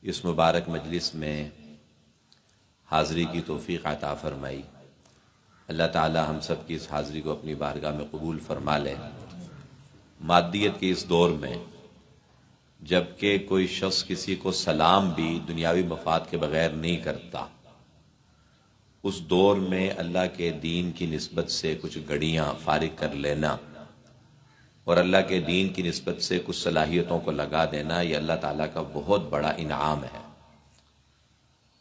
اس مبارک مجلس میں حاضری کی توفیق عطا فرمائی۔ اللہ تعالی ہم سب کی اس حاضری کو اپنی بارگاہ میں قبول فرما لے۔ مادیت کے اس دور میں جبکہ کوئی شخص کسی کو سلام بھی دنیاوی مفاد کے بغیر نہیں کرتا، اس دور میں اللہ کے دین کی نسبت سے کچھ گھڑیاں فارغ کر لینا اور اللہ کے دین کی نسبت سے کچھ صلاحیتوں کو لگا دینا، یہ اللہ تعالیٰ کا بہت بڑا انعام ہے۔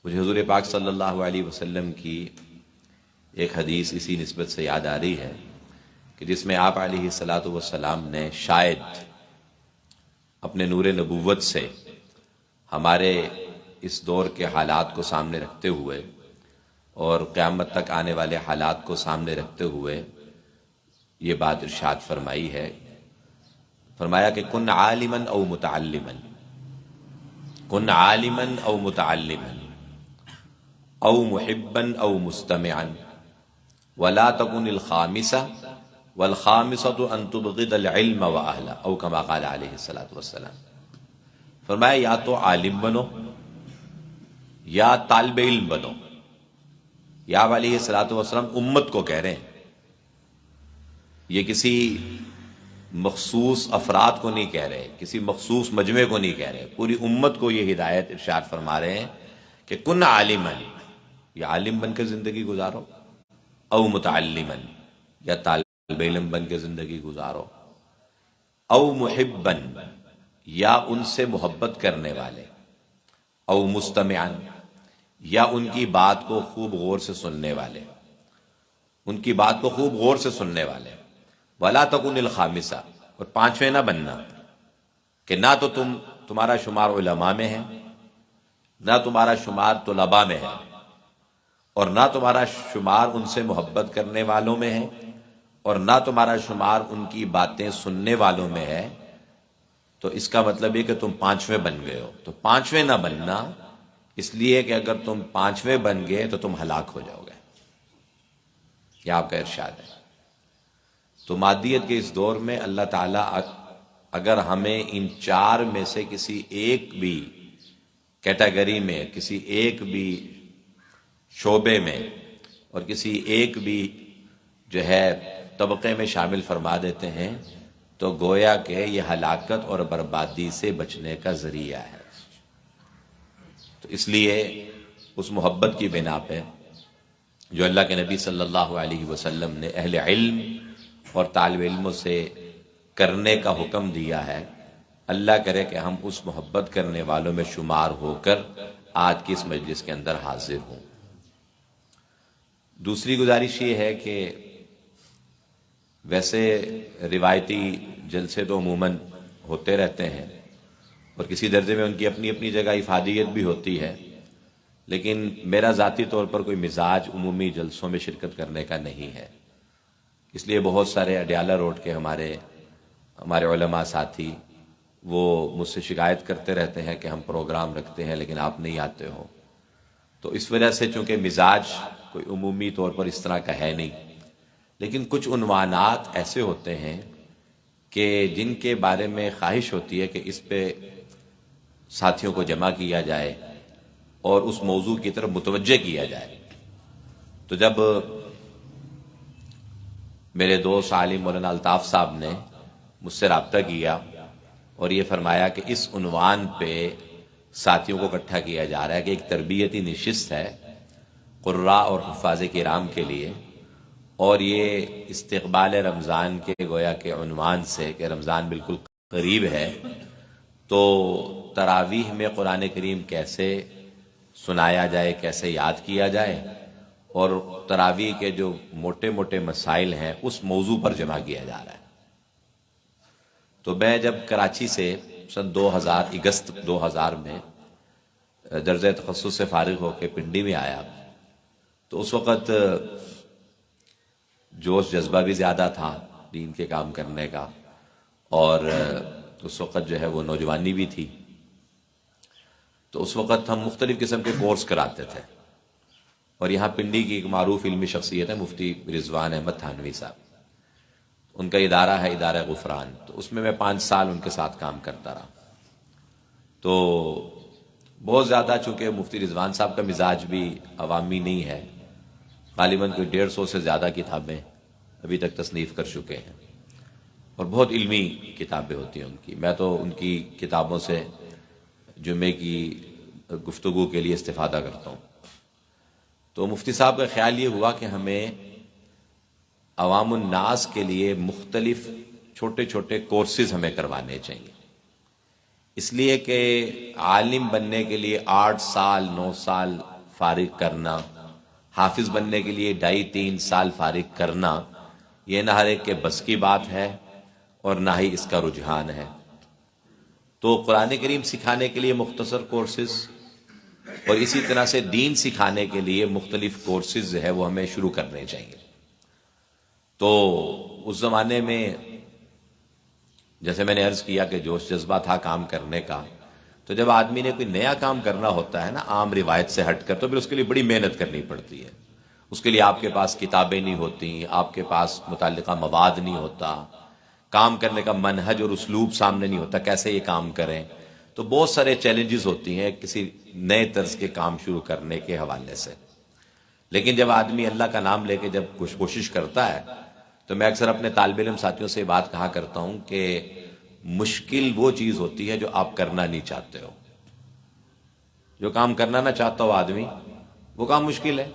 مجھے حضور پاک صلی اللہ علیہ وسلم کی ایک حدیث اسی نسبت سے یاد آ رہی ہے کہ جس میں آپ علیہ الصلاۃ والسلام نے شاید اپنے نور نبوت سے ہمارے اس دور کے حالات کو سامنے رکھتے ہوئے اور قیامت تک آنے والے حالات کو سامنے رکھتے ہوئے یہ بات ارشاد فرمائی ہے۔ فرمایا کہ کن عالما او متعلما، کن عالما او متعلما او محبا او مستمعا ولا تكن الخامسة والخامسة ان تبغض العلم واهله او كما قال علیہ الصلوۃ والسلام۔ فرمایا یا تو عالم بنو یا طالب علم بنو۔ یا علیہ الصلوۃ والسلام امت کو کہہ رہے ہیں، یہ کسی مخصوص افراد کو نہیں کہہ رہے، کسی مخصوص مجمع کو نہیں کہہ رہے، پوری امت کو یہ ہدایت ارشاد فرما رہے ہیں کہ کن عالما، یا عالم بن کے زندگی گزارو، او متعلما، یا طالب علم بن کے زندگی گزارو، او محبا، یا ان سے محبت کرنے والے، او مستمعا، یا ان کی بات کو خوب غور سے سننے والے، ان کی بات کو خوب غور سے سننے والے۔ ولا تکن الخامسہ، اور پانچویں نہ بننا کہ نہ تو تمہارا شمار علماء میں ہے، نہ تمہارا شمار طلباء میں ہے، اور نہ تمہارا شمار ان سے محبت کرنے والوں میں ہے، اور نہ تمہارا شمار ان کی باتیں سننے والوں میں ہے، تو اس کا مطلب یہ کہ تم پانچویں بن گئے ہو۔ تو پانچویں نہ بننا اس لیے کہ اگر تم پانچویں بن گئے تو تم ہلاک ہو جاؤ گے، یہ آپ کا ارشاد ہے۔ تو مادیت کے اس دور میں اللہ تعالیٰ اگر ہمیں ان چار میں سے کسی ایک بھی کیٹیگری میں، کسی ایک بھی شعبے میں اور کسی ایک بھی جو ہے طبقے میں شامل فرما دیتے ہیں تو گویا کہ یہ ہلاکت اور بربادی سے بچنے کا ذریعہ ہے۔ تو اس لیے اس محبت کی بنا پہ جو اللہ کے نبی صلی اللہ علیہ وسلم نے اہل علم اور طالب علموں سے کرنے کا حکم دیا ہے، اللہ کرے کہ ہم اس محبت کرنے والوں میں شمار ہو کر آج کی اس مجلس کے اندر حاضر ہوں۔ دوسری گزارش یہ ہے کہ ویسے روایتی جلسے تو عموماً ہوتے رہتے ہیں اور کسی درجے میں ان کی اپنی اپنی جگہ افادیت بھی ہوتی ہے، لیکن میرا ذاتی طور پر کوئی مزاج عمومی جلسوں میں شرکت کرنے کا نہیں ہے۔ اس لیے بہت سارے اڈیالہ روڈ کے ہمارے علماء ساتھی وہ مجھ سے شکایت کرتے رہتے ہیں کہ ہم پروگرام رکھتے ہیں لیکن آپ نہیں آتے ہو۔ تو اس وجہ سے چونکہ مزاج کوئی عمومی طور پر اس طرح کا ہے نہیں، لیکن کچھ عنوانات ایسے ہوتے ہیں کہ جن کے بارے میں خواہش ہوتی ہے کہ اس پہ ساتھیوں کو جمع کیا جائے اور اس موضوع کی طرف متوجہ کیا جائے۔ تو جب میرے دوست عالم مولانا الطاف صاحب نے مجھ سے رابطہ کیا اور یہ فرمایا کہ اس عنوان پہ ساتھیوں کو اکٹھا کیا جا رہا ہے کہ ایک تربیتی نشست ہے قراء اور حفاظ کرام کے لیے، اور یہ استقبال رمضان کے گویا کے عنوان سے کہ رمضان بالکل قریب ہے، تو تراویح میں قرآن کریم کیسے سنایا جائے، کیسے یاد کیا جائے، اور تراویح کے جو موٹے موٹے مسائل ہیں اس موضوع پر جمع کیا جا رہا ہے۔ تو میں جب کراچی سے سن 2000 میں درجہ تخصص سے فارغ ہو کے پنڈی میں آیا تو اس وقت جوش جذبہ بھی زیادہ تھا دین کے کام کرنے کا، اور اس وقت جو ہے وہ نوجوانی بھی تھی۔ تو اس وقت ہم مختلف قسم کے کورس کراتے تھے، اور یہاں پنڈی کی ایک معروف علمی شخصیت ہے مفتی رضوان احمد تھانوی صاحب، ان کا ادارہ ہے ادارہ غفران، تو اس میں 5 سال ان کے ساتھ کام کرتا رہا۔ تو بہت زیادہ چونکہ مفتی رضوان صاحب کا مزاج بھی عوامی نہیں ہے، غالباً کوئی 150 سے زیادہ کتابیں ابھی تک تصنیف کر چکے ہیں، اور بہت علمی کتابیں ہوتی ہیں ان کی. میں تو ان کی کتابوں سے جمعے کی گفتگو کے لیے استفادہ کرتا ہوں. تو مفتی صاحب کا خیال یہ ہوا کہ ہمیں عوام الناس کے لیے مختلف چھوٹے چھوٹے کورسز ہمیں کروانے چاہیے، اس لیے کہ عالم بننے کے لیے 8 سال 9 سال فارغ کرنا، حافظ بننے کے لیے 2.5-3 سال فارغ کرنا، یہ نہ ہر ایک کے بس کی بات ہے اور نہ ہی اس کا رجحان ہے. تو قرآن کریم سکھانے کے لیے مختصر کورسز اور اسی طرح سے دین سکھانے کے لیے مختلف کورسز جو ہے وہ ہمیں شروع کرنے چاہیے. تو اس زمانے میں جیسے میں نے عرض کیا کہ جوش جذبہ تھا کام کرنے کا، تو جب آدمی نے کوئی نیا کام کرنا ہوتا ہے نا عام روایت سے ہٹ کر، تو پھر اس کے لیے بڑی محنت کرنی پڑتی ہے. اس کے لیے آپ کے پاس کتابیں نہیں ہوتی، آپ کے پاس متعلقہ مواد نہیں ہوتا، کام کرنے کا منہج اور اسلوب سامنے نہیں ہوتا کیسے یہ کام کریں. تو بہت سارے چیلنجز ہوتی ہیں کسی نئے طرز کے کام شروع کرنے کے حوالے سے. لیکن جب آدمی اللہ کا نام لے کے جب کچھ کوشش کرتا ہے، تو میں اکثر اپنے طالب علم ساتھیوں سے یہ بات کہا کرتا ہوں کہ مشکل وہ چیز ہوتی ہے جو آپ کرنا نہیں چاہتے ہو. جو کام کرنا نہ چاہتا ہو آدمی، وہ کام مشکل ہے،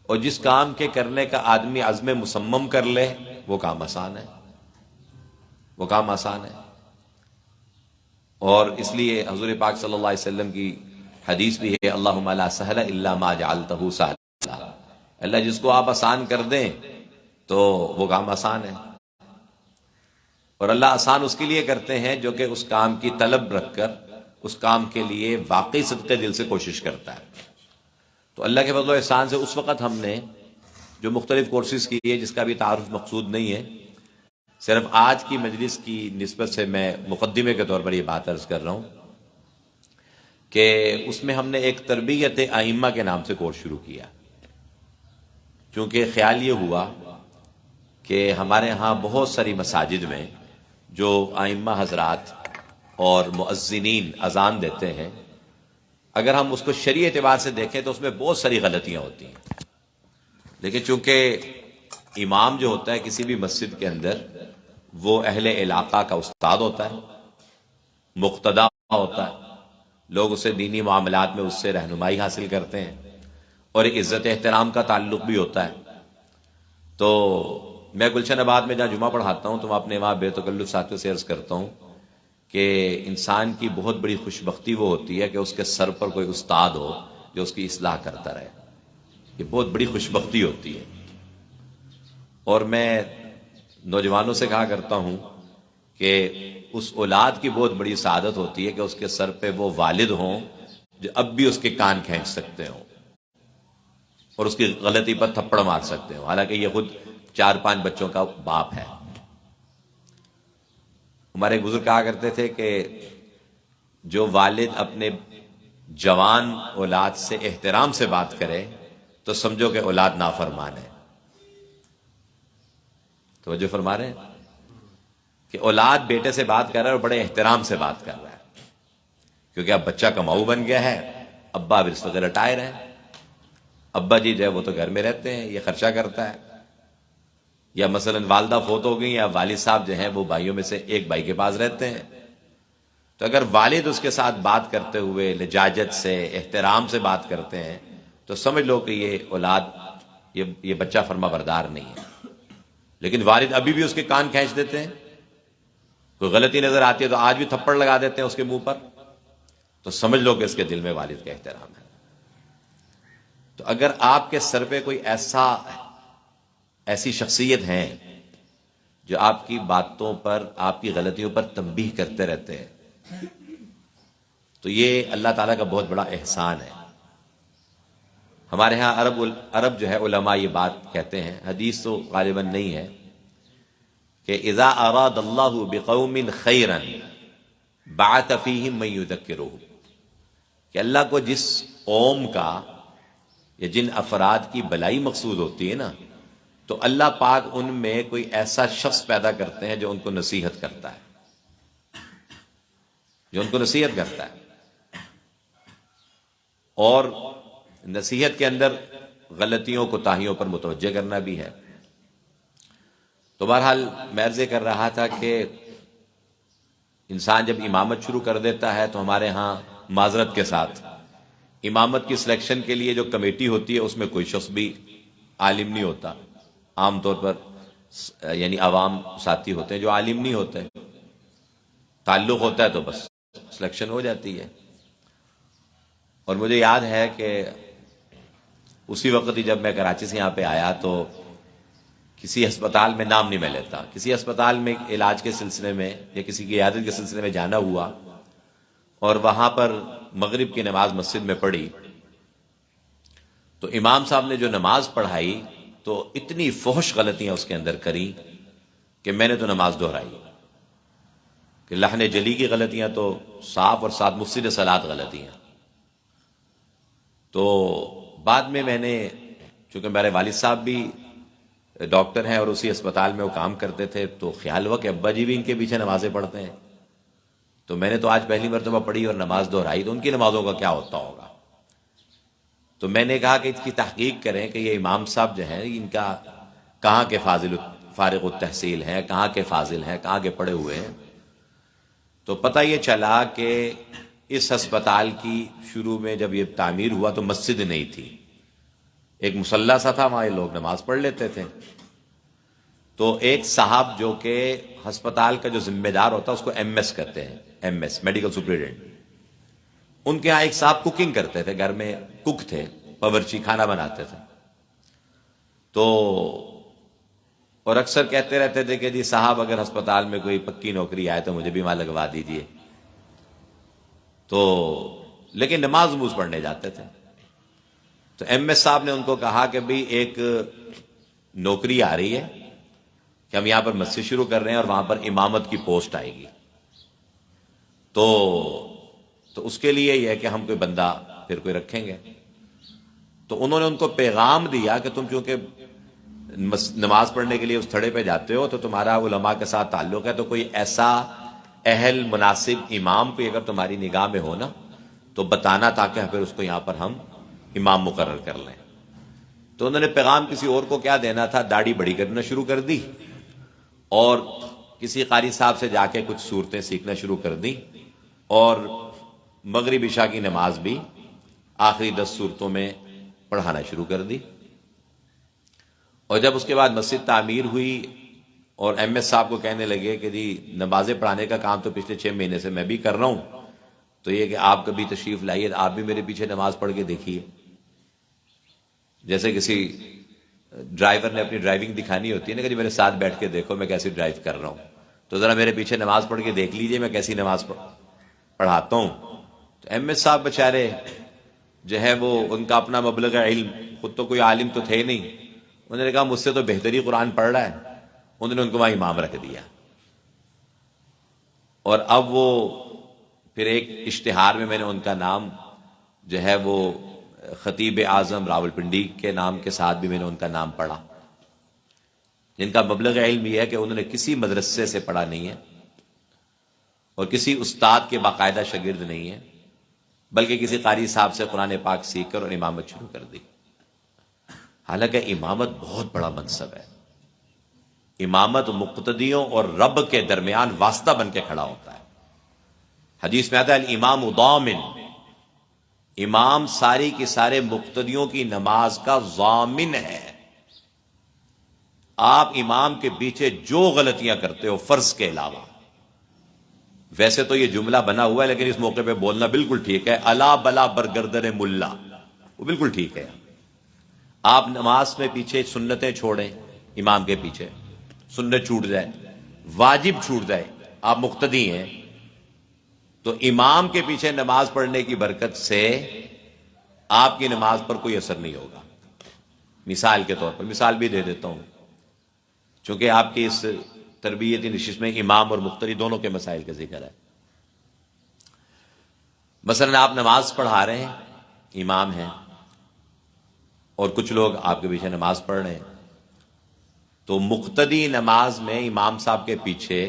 اور جس کام کے کرنے کا آدمی عزم مصمم کر لے وہ کام آسان ہے، وہ کام آسان ہے. اور اس لیے حضور پاک صلی اللہ علیہ وسلم کی حدیث بھی ہے، اللہم لا سہل الا ما جعلتہ سہلا، اللہ جس کو آپ آسان کر دیں تو وہ کام آسان ہے. اور اللہ آسان اس کے لیے کرتے ہیں جو کہ اس کام کی طلب رکھ کر اس کام کے لیے واقعی صدقے دل سے کوشش کرتا ہے. تو اللہ کے فضل و احسان سے اس وقت ہم نے جو مختلف کورسز کیے جس کا بھی تعارف مقصود نہیں ہے، صرف آج کی مجلس کی نسبت سے میں مقدمے کے طور پر یہ بات عرض کر رہا ہوں کہ اس میں ہم نے ایک تربیت ائمہ کے نام سے کورس شروع کیا. چونکہ خیال یہ ہوا کہ ہمارے ہاں بہت ساری مساجد میں جو ائمہ حضرات اور مؤذنین اذان دیتے ہیں، اگر ہم اس کو شرعی اعتبار سے دیکھیں تو اس میں بہت ساری غلطیاں ہوتی ہیں. لیکن چونکہ امام جو ہوتا ہے کسی بھی مسجد کے اندر وہ اہل علاقہ کا استاد ہوتا ہے، مقتدا ہوتا ہے، لوگ اسے دینی معاملات میں اس سے رہنمائی حاصل کرتے ہیں، اور ایک عزت احترام کا تعلق بھی ہوتا ہے. تو میں گلشن آباد میں جہاں جمعہ پڑھاتا ہوں تو میں اپنے وہاں بے تکلف ساتھیوں سے عرض کرتا ہوں کہ انسان کی بہت بڑی خوش بختی وہ ہوتی ہے کہ اس کے سر پر کوئی استاد ہو جو اس کی اصلاح کرتا رہے. یہ بہت بڑی خوش بختی ہوتی ہے. اور میں نوجوانوں سے کہا کرتا ہوں کہ اس اولاد کی بہت بڑی سعادت ہوتی ہے کہ اس کے سر پہ وہ والد ہوں جو اب بھی اس کے کان کھینچ سکتے ہوں اور اس کی غلطی پر تھپڑ مار سکتے ہوں، حالانکہ یہ خود 4-5 بچوں کا باپ ہے. ہمارے بزرگ کہا کرتے تھے کہ جو والد اپنے جوان اولاد سے احترام سے بات کرے تو سمجھو کہ اولاد نافرمان ہے. توجہ فرما رہے ہیں کہ اولاد بیٹے سے بات کر رہا ہے اور بڑے احترام سے بات کر رہا ہے، کیونکہ اب بچہ کماؤ بن گیا ہے، ابا بھی اس وقت ریٹائر ہیں، ابا جی جو ہے وہ تو گھر میں رہتے ہیں، یہ خرچہ کرتا ہے. یا مثلا والدہ فوت ہو گئی یا والد صاحب جو ہیں وہ بھائیوں میں سے ایک بھائی کے پاس رہتے ہیں، تو اگر والد اس کے ساتھ بات کرتے ہوئے لجاجت سے احترام سے بات کرتے ہیں تو سمجھ لو کہ یہ اولاد یہ بچہ فرما بردار نہیں ہے. لیکن والد ابھی بھی اس کے کان کھینچ دیتے ہیں، کوئی غلطی نظر آتی ہے تو آج بھی تھپڑ لگا دیتے ہیں اس کے منہ پر، تو سمجھ لو کہ اس کے دل میں والد کا احترام ہے. تو اگر آپ کے سر پہ کوئی ایسی شخصیت ہیں جو آپ کی باتوں پر آپ کی غلطیوں پر تنبیہ کرتے رہتے ہیں تو یہ اللہ تعالیٰ کا بہت بڑا احسان ہے. ہمارے ہاں عرب جو ہے علماء یہ بات کہتے ہیں، حدیث تو غالباً نہیں ہے، کہ اذا اراد اللہ بقوم خیرا بعث فیہم من یذکرہم، کہ اللہ کو جس قوم کا یا جن افراد کی بلائی مقصود ہوتی ہے نا، تو اللہ پاک ان میں کوئی ایسا شخص پیدا کرتے ہیں جو ان کو نصیحت کرتا ہے، جو ان کو نصیحت کرتا ہے. اور نصیحت کے اندر غلطیوں کوتاہیوں پر متوجہ کرنا بھی ہے۔ تو بہرحال میں عرض کر رہا تھا کہ انسان جب امامت شروع کر دیتا ہے تو ہمارے ہاں معذرت کے ساتھ امامت کی سلیکشن کے لیے جو کمیٹی ہوتی ہے اس میں کوئی شخص بھی عالم نہیں ہوتا۔ عام طور پر یعنی عوام ساتھی ہوتے ہیں جو عالم نہیں ہوتے، تعلق ہوتا ہے تو بس سلیکشن ہو جاتی ہے۔ اور مجھے یاد ہے کہ اسی وقت ہی جب میں کراچی سے یہاں پہ آیا تو کسی ہسپتال میں، نام نہیں میں لیتا، کسی ہسپتال میں علاج کے سلسلے میں یا کسی کی عیادت کے سلسلے میں جانا ہوا، اور وہاں پر مغرب کی نماز مسجد میں پڑھی تو امام صاحب نے جو نماز پڑھائی تو اتنی فحش غلطیاں اس کے اندر کری کہ میں نے تو نماز دہرائی کہ لحن جلی کی غلطیاں تو صاف اور ساتھ مفسد صلاۃ غلطیاں۔ تو بعد میں نے، چونکہ میرے والد صاحب بھی ڈاکٹر ہیں اور اسی اسپتال میں وہ کام کرتے تھے، تو خیال ہوا کہ ابا جی بھی ان کے پیچھے نمازیں پڑھتے ہیں، تو میں نے تو آج پہلی مرتبہ پڑھی اور نماز دہرائی، تو ان کی نمازوں کا کیا ہوتا ہوگا۔ تو میں نے کہا کہ اس کی تحقیق کریں کہ یہ امام صاحب جو ہیں ان کا کہاں کے فارغ التحصیل ہیں، کہاں کے فاضل ہیں، کہاں کے پڑھے ہوئے ہیں۔ تو پتہ یہ چلا کہ اس ہسپتال کی شروع میں جب یہ تعمیر ہوا تو مسجد نہیں تھی، ایک مصلی سا تھا، وہاں لوگ نماز پڑھ لیتے تھے۔ تو ایک صاحب جو کہ ہسپتال کا جو ذمہ دار ہوتا ہے اس کو ایم ایس کہتے ہیں، ایم ایس میڈیکل سپرنٹینڈنٹ، ان کے ہاں ایک صاحب کوکنگ کرتے تھے، گھر میں کک تھے، باورچی کھانا بناتے تھے۔ تو اور اکثر کہتے رہتے تھے کہ جی صاحب اگر ہسپتال میں کوئی پکی نوکری آئے تو مجھے بھی وہاں لگوا دیجیے۔ تو لیکن نماز پڑھنے جاتے تھے۔ تو ایم ایس صاحب نے ان کو کہا کہ بھئی ایک نوکری آ رہی ہے کہ ہم یہاں پر مسجد شروع کر رہے ہیں اور وہاں پر امامت کی پوسٹ آئے گی، تو اس کے لیے یہ ہے کہ ہم کوئی بندہ پھر کوئی رکھیں گے۔ تو انہوں نے ان کو پیغام دیا کہ تم چونکہ نماز پڑھنے کے لیے اس تھڑے پہ جاتے ہو تو تمہارا علماء کے ساتھ تعلق ہے، تو کوئی ایسا اہل مناسب امام کوئی اگر تمہاری نگاہ میں ہو نا تو بتانا، تاکہ پھر اس کو یہاں پر ہم امام مقرر کر لیں۔ تو انہوں نے پیغام کسی اور کو کیا دینا تھا، داڑھی بڑی کرنا شروع کر دی اور کسی قاری صاحب سے جا کے کچھ صورتیں سیکھنا شروع کر دی، اور مغرب عشاء کی نماز بھی آخری 10 صورتوں میں پڑھانا شروع کر دی۔ اور جب اس کے بعد مسجد تعمیر ہوئی اور ایم ایس صاحب کو کہنے لگے کہ جی نمازیں پڑھانے کا کام تو پچھلے 6 مہینے سے میں بھی کر رہا ہوں، تو یہ کہ آپ کبھی تشریف لائیے، آپ بھی میرے پیچھے نماز پڑھ کے دیکھیے۔ جیسے کسی ڈرائیور نے اپنی ڈرائیونگ دکھانی ہوتی ہے نا کہ جی میرے ساتھ بیٹھ کے دیکھو میں کیسی ڈرائیو کر رہا ہوں، تو ذرا میرے پیچھے نماز پڑھ کے دیکھ لیجئے میں کیسی نماز پڑھاتا ہوں۔ تو ایم ایس صاحب بیچارے جو ہے وہ ان کا اپنا مبلغ علم، خود تو کوئی عالم تو تھے نہیں، انہوں نے کہا مجھ سے تو بہتری قرآن پڑھ رہا ہے، انہوں نے ان کو وہاں امام رکھ دیا۔ اور اب وہ پھر ایک اشتہار میں نے ان کا نام جو ہے وہ خطیب اعظم راولپنڈی کے نام کے ساتھ بھی میں نے ان کا نام پڑھا، جن کا مبلغ علم یہ ہے کہ انہوں نے کسی مدرسے سے پڑھا نہیں ہے اور کسی استاد کے باقاعدہ شاگرد نہیں ہے، بلکہ کسی قاری صاحب سے قرآن پاک سیکھ کر اور امامت شروع کر دی۔ حالانکہ امامت بہت بڑا منصب ہے، امامت مقتدیوں اور رب کے درمیان واسطہ بن کے کھڑا ہوتا ہے۔ حدیث میں آتا ہے الامام ضامن، امام ساری کی سارے مقتدیوں کی نماز کا ضامن ہے۔ آپ امام کے پیچھے جو غلطیاں کرتے ہو فرض کے علاوہ، ویسے تو یہ جملہ بنا ہوا ہے لیکن اس موقع پہ بولنا بالکل ٹھیک ہے، الا بلا برگردن ملا، وہ بالکل ٹھیک ہے۔ آپ نماز میں پیچھے سنتیں چھوڑیں، امام کے پیچھے سنت چھوٹ جائے، واجب چھوٹ جائے، آپ مقتدی ہیں، تو امام کے پیچھے نماز پڑھنے کی برکت سے آپ کی نماز پر کوئی اثر نہیں ہوگا۔ مثال کے طور پر مثال بھی دے دیتا ہوں، چونکہ آپ کی اس تربیتی نشست میں امام اور مقتدی دونوں کے مسائل کا ذکر ہے۔ مثلا آپ نماز پڑھا رہے ہیں، امام ہیں اور کچھ لوگ آپ کے پیچھے نماز پڑھ رہے ہیں، تو مقتدی نماز میں امام صاحب کے پیچھے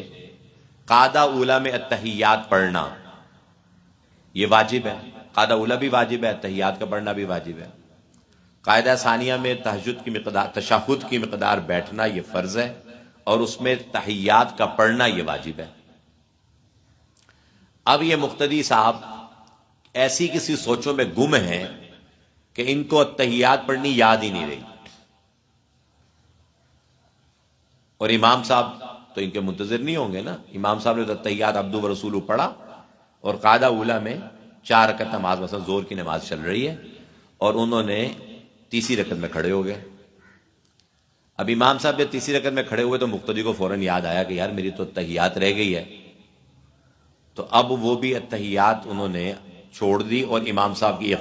قاعدہ اولیٰ میں التحیات پڑھنا یہ واجب ہے، قاعدہ اولا بھی واجب ہے، تحیات کا پڑھنا بھی واجب ہے۔ قاعدہ ثانیہ میں تشہد کی مقدار بیٹھنا یہ فرض ہے، اور اس میں تحیات کا پڑھنا یہ واجب ہے۔ اب یہ مقتدی صاحب ایسی کسی سوچوں میں گم ہیں کہ ان کو تحیات پڑھنی یاد ہی نہیں رہی، اور امام صاحب تو ان کے منتظر نہیں ہوں گے نا۔ امام صاحب نے تحیات عبدہ و رسولہ پڑھا، اور قاعدہ اولا میں 4 رکعت نماز، مثلا زور کی نماز چل رہی ہے، اور انہوں نے تیسری رکعت میں کھڑے ہو گئے۔ اب امام صاحب جب تیسری رکعت میں کھڑے ہوئے تو مقتدی کو فوراً یاد آیا کہ یار میری تو تحیات رہ گئی ہے، تو اب وہ بھی تحیات انہوں نے چھوڑ دی اور امام صاحب کی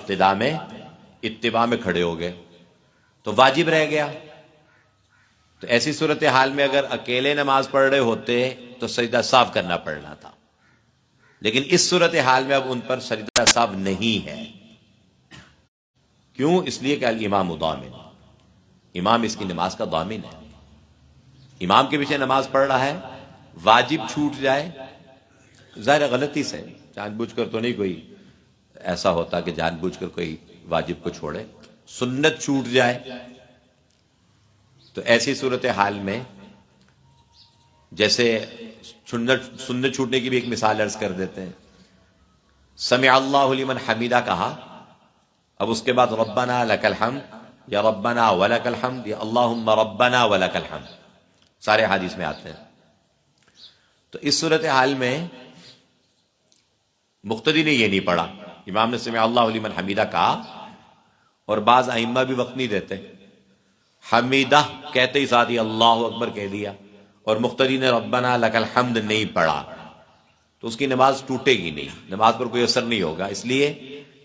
اتباع میں کھڑے ہو گئے، تو واجب رہ گیا۔ تو ایسی صورتحال میں اگر اکیلے نماز پڑھ رہے ہوتے تو سجدہ صاف کرنا پڑنا تھا، لیکن اس صورتحال میں اب ان پر سجدہ صاف نہیں ہے۔ کیوں؟ اس لیے کہ الامام ضامن، امام اس کی نماز کا ضامن ہے۔ امام کے پیچھے نماز پڑھ رہا ہے، واجب چھوٹ جائے، ظاہر غلطی سے، جان بوجھ کر تو نہیں کوئی ایسا ہوتا کہ جان بوجھ کر کوئی واجب کو چھوڑے، سنت چھوٹ جائے، تو ایسی صورتحال میں جیسے سنت چھوٹنے کی بھی ایک مثال عرض کر دیتے ہیں۔ سمع اللہ لمن حمیدہ کہا، اب اس کے بعد ربنا لک الحمد یا ربنا ولک الحمد یا اللہم ربنا ولک الحمد، سارے حدیث میں آتے ہیں۔ تو اس صورتحال میں مقتدی نے یہ نہیں پڑھا، امام نے سمع اللہ لمن حمیدہ کہا، اور بعض ائمہ بھی وقت نہیں دیتے، حمیدہ کہتے ہی ساتھ ہی اللہ اکبر کہہ دیا، اور مقتدی نے ربنا لک الحمد نہیں پڑھا، تو اس کی نماز ٹوٹے گی نہیں، نماز پر کوئی اثر نہیں ہوگا، اس لیے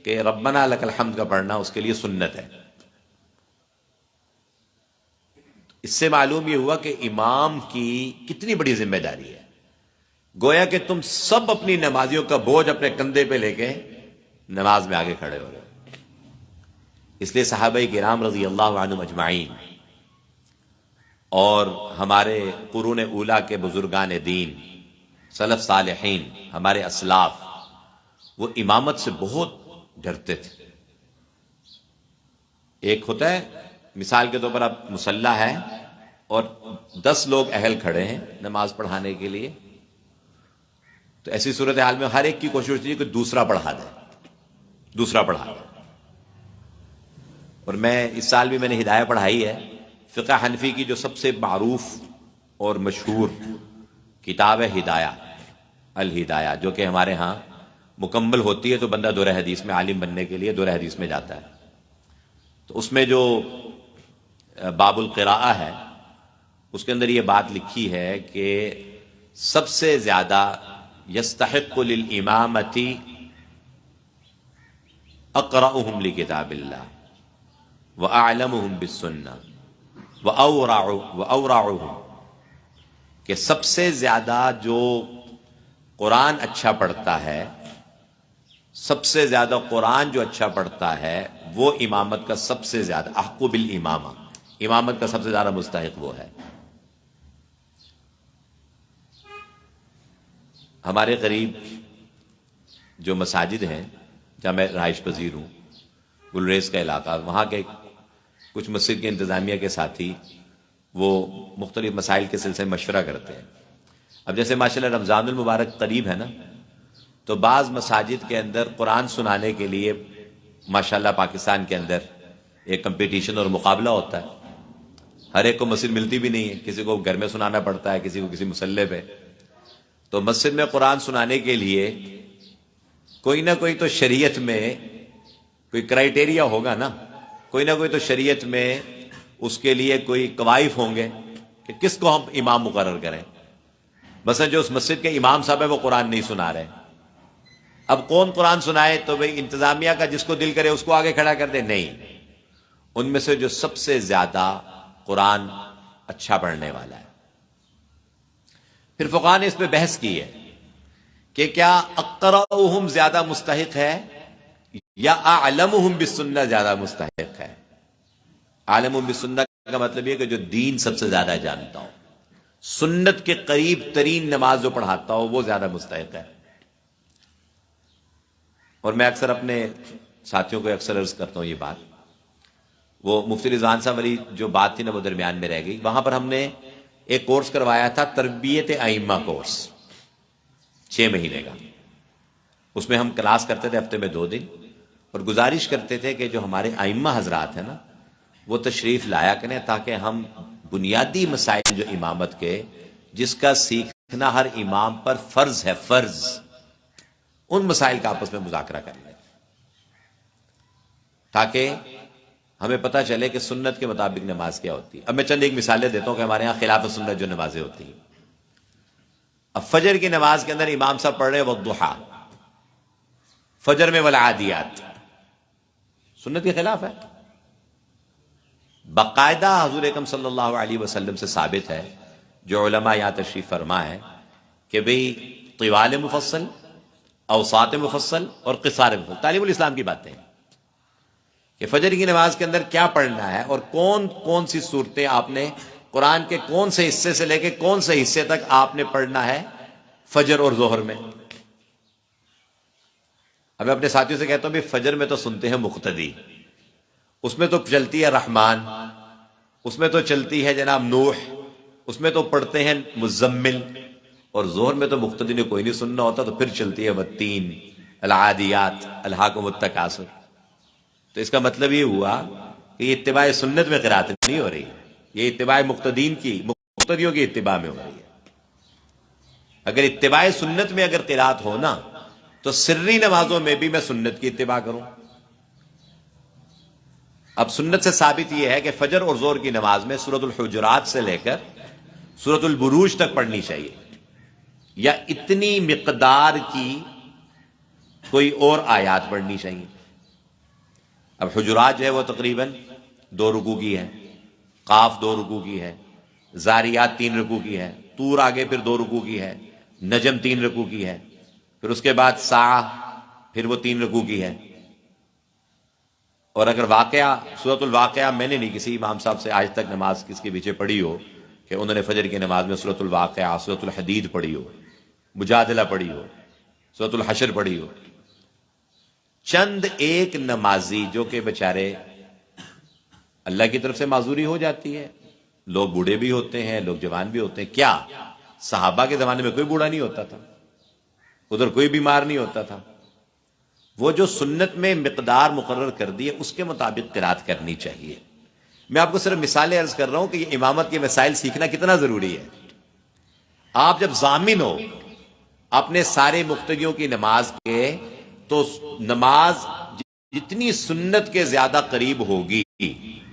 کہ ربنا لک الحمد کا پڑھنا اس کے لیے سنت ہے۔ اس سے معلوم یہ ہوا کہ امام کی کتنی بڑی ذمہ داری ہے، گویا کہ تم سب اپنی نمازیوں کا بوجھ اپنے کندھے پہ لے کے نماز میں آگے کھڑے ہو رہے ہو۔ اس لیے صحابہ کرام رضی اللہ عنہم اجمعین اور ہمارے قرون اولیٰ کے بزرگان دین، سلف صالحین، ہمارے اسلاف، وہ امامت سے بہت ڈرتے تھے۔ ایک ہوتا ہے مثال کے طور پر، اب مصلی ہے اور 10 لوگ اہل کھڑے ہیں نماز پڑھانے کے لیے، تو ایسی صورتحال میں ہر ایک کی کوشش ہوتی ہے کہ دوسرا پڑھا دے۔ اور میں اس سال بھی میں نے ہدایہ پڑھائی ہے، فقہ حنفی کی جو سب سے معروف اور مشہور کتاب ہے ہدایہ، الہدایہ، جو کہ ہمارے ہاں مکمل ہوتی ہے تو بندہ دورہ حدیث میں، عالم بننے کے لیے دورہ حدیث میں جاتا ہے۔ تو اس میں جو باب القراءہ ہے، اس کے اندر یہ بات لکھی ہے کہ سب سے زیادہ یستحق للامامتی اقرأہم لکتاب اللہ وَأَعْلَمُهُمْ بِالسُّنَّةِ وَأَوْرَعُهُمْ، کہ سب سے زیادہ جو قرآن اچھا پڑھتا ہے، سب سے زیادہ قرآن جو اچھا پڑھتا ہے، وہ امامت کا سب سے زیادہ احق بالامامہ، امامت کا سب سے زیادہ مستحق وہ ہے۔ ہمارے قریب جو مساجد ہیں، جہاں میں رہائش پذیر ہوں، گلریز کا علاقہ، وہاں کے کچھ مسجد کے انتظامیہ کے ساتھی وہ مختلف مسائل کے سلسلے میں مشورہ کرتے ہیں۔ اب جیسے ماشاءاللہ رمضان المبارک قریب ہے نا، تو بعض مساجد کے اندر قرآن سنانے کے لیے ماشاءاللہ پاکستان کے اندر ایک کمپٹیشن اور مقابلہ ہوتا ہے۔ ہر ایک کو مسجد ملتی بھی نہیں ہے، کسی کو گھر میں سنانا پڑتا ہے، کسی کو کسی مصلی پہ۔ تو مسجد میں قرآن سنانے کے لیے کوئی نہ کوئی تو شریعت میں کوئی کرائیٹیریا ہوگا نا، کوئی نہ کوئی تو شریعت میں اس کے لیے کوئی قوائف ہوں گے کہ کس کو ہم امام مقرر کریں۔ مثلا جو اس مسجد کے امام صاحب ہے وہ قرآن نہیں سنا رہے، اب کون قرآن سنائے؟ تو بھئی انتظامیہ کا جس کو دل کرے اس کو آگے کھڑا کر دے؟ نہیں، ان میں سے جو سب سے زیادہ قرآن اچھا پڑھنے والا ہے۔ پھر فقہاء نے اس پہ بحث کی ہے کہ کیا اقرأہم زیادہ مستحق ہے یا اعلمہم بالسنہ زیادہ مستحق ہے؟ عالمہم بالسنہ کا مطلب یہ کہ جو دین سب سے زیادہ جانتا ہو، سنت کے قریب ترین نماز جو پڑھاتا ہو، وہ زیادہ مستحق ہے۔ اور میں اکثر اپنے ساتھیوں کو اکثر عرض کرتا ہوں یہ بات، وہ مفتی رضوان صاحب والی جو بات تھی نا وہ درمیان میں رہ گئی. وہاں پر ہم نے ایک کورس کروایا تھا، تربیت ائمہ کورس، 6 مہینے کا. اس میں ہم کلاس کرتے تھے ہفتے میں 2 دن، اور گزارش کرتے تھے کہ جو ہمارے ائمہ حضرات ہیں نا وہ تشریف لایا کریں تاکہ ہم بنیادی مسائل جو امامت کے، جس کا سیکھنا ہر امام پر فرض ہے، فرض، ان مسائل کا آپس میں مذاکرہ کر لیں تاکہ ہمیں پتہ چلے کہ سنت کے مطابق نماز کیا ہوتی ہے. اب میں چند ایک مثالیں دیتا ہوں کہ ہمارے ہاں خلاف سنت جو نمازیں ہوتی ہیں. اب فجر کی نماز کے اندر امام صاحب پڑھ رہے والضحیٰ، فجر میں والعادیات، سنت کے خلاف ہے. باقاعدہ حضور اکرم صلی اللہ علیہ وسلم سے ثابت ہے، جو علماء یہاں تشریف فرما ہے، کہ بھئی طوال مفصل، اوساط مفصل اور قصار مفصل، تعلیم الاسلام کی باتیں ہیں کہ فجر کی نماز کے اندر کیا پڑھنا ہے اور کون کون سی صورتیں آپ نے قرآن کے کون سے حصے سے لے کے کون سے حصے تک آپ نے پڑھنا ہے فجر اور ظہر میں. اب میں اپنے ساتھیوں سے کہتا ہوں بھی فجر میں تو سنتے ہیں مقتدی، اس میں تو چلتی ہے رحمان، اس میں تو چلتی ہے جناب نوح، اس میں تو پڑھتے ہیں مزمل، اور ظہر میں تو مقتدی نے کوئی نہیں سننا ہوتا تو پھر چلتی ہے والتین، العادیات، الہاکم التکاثر. تو اس کا مطلب یہ ہوا کہ یہ اتباع سنت میں قرات نہیں ہو رہی ہے، یہ اتباع مقتدیوں کی اتباع میں ہو رہی ہے. اگر اتباع سنت میں اگر قرات ہونا تو سری نمازوں میں بھی میں سنت کی اتباع کروں. اب سنت سے ثابت یہ ہے کہ فجر اور ظہر کی نماز میں سورۃ الحجرات سے لے کر سورۃ البروج تک پڑھنی چاہیے، یا اتنی مقدار کی کوئی اور آیات پڑھنی چاہیے. اب حجرات جو ہے وہ تقریباً 2 رکوع کی ہے، قاف 2 رکوع کی ہے، زاریات 3 رکوع کی ہے، طور آگے پھر 2 رکوع کی ہے، نجم 3 رکوع کی ہے، پھر اس کے بعد ساعہ پھر وہ 3 رکوع کی ہے. اور اگر واقعہ سورۃ الواقعہ میں نے نہیں کسی امام صاحب سے آج تک نماز کس کے پیچھے پڑھی ہو کہ انہوں نے فجر کی نماز میں سورۃ الواقعہ، سورۃ الحدید پڑھی ہو، مجادلہ پڑھی ہو، سورۃ الحشر پڑھی ہو. چند ایک نمازی جو کہ بیچارے اللہ کی طرف سے معذوری ہو جاتی ہے، لوگ بوڑھے بھی ہوتے ہیں، لوگ جوان بھی ہوتے ہیں. کیا صحابہ کے زمانے میں کوئی بوڑھا نہیں ہوتا تھا، ادھر کوئی بیمار نہیں ہوتا تھا. وہ جو سنت میں مقدار مقرر کر دی ہے اس کے مطابق قرات کرنی چاہیے. میں آپ کو صرف مثالیں عرض کر رہا ہوں کہ یہ امامت کے مسائل سیکھنا کتنا ضروری ہے. آپ جب ضامن ہو اپنے سارے مقتدیوں کی نماز کے، تو نماز جتنی سنت کے زیادہ قریب ہوگی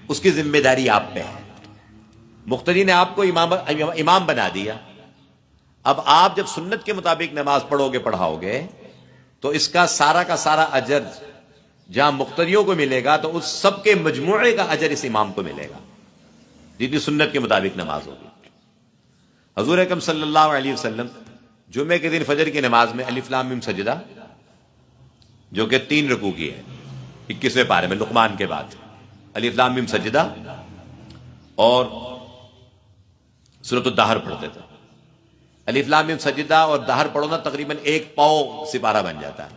اس کی ذمہ داری آپ پہ ہے. مقتدی نے آپ کو امام بنا دیا، اب آپ جب سنت کے مطابق نماز پڑھو گے پڑھاؤ گے تو اس کا سارا اجر جہاں مقتدیوں کو ملے گا تو اس سب کے مجموعے کا اجر اس امام کو ملے گا جتنی سنت کے مطابق نماز ہوگی. حضور اکرم صلی اللہ علیہ وسلم جمعے کے دن فجر کی نماز میں الف لام میم سجدہ، جو کہ 3 رکوع کی ہے، 21ویں پارے میں لقمان کے بعد الف لام میم سجدہ، اور سورۃ الدہر پڑھتے تھے. الف لام میم سجدہ اور دہر پڑھو نا تقریباً 1 پاؤ سپارہ بن جاتا ہے،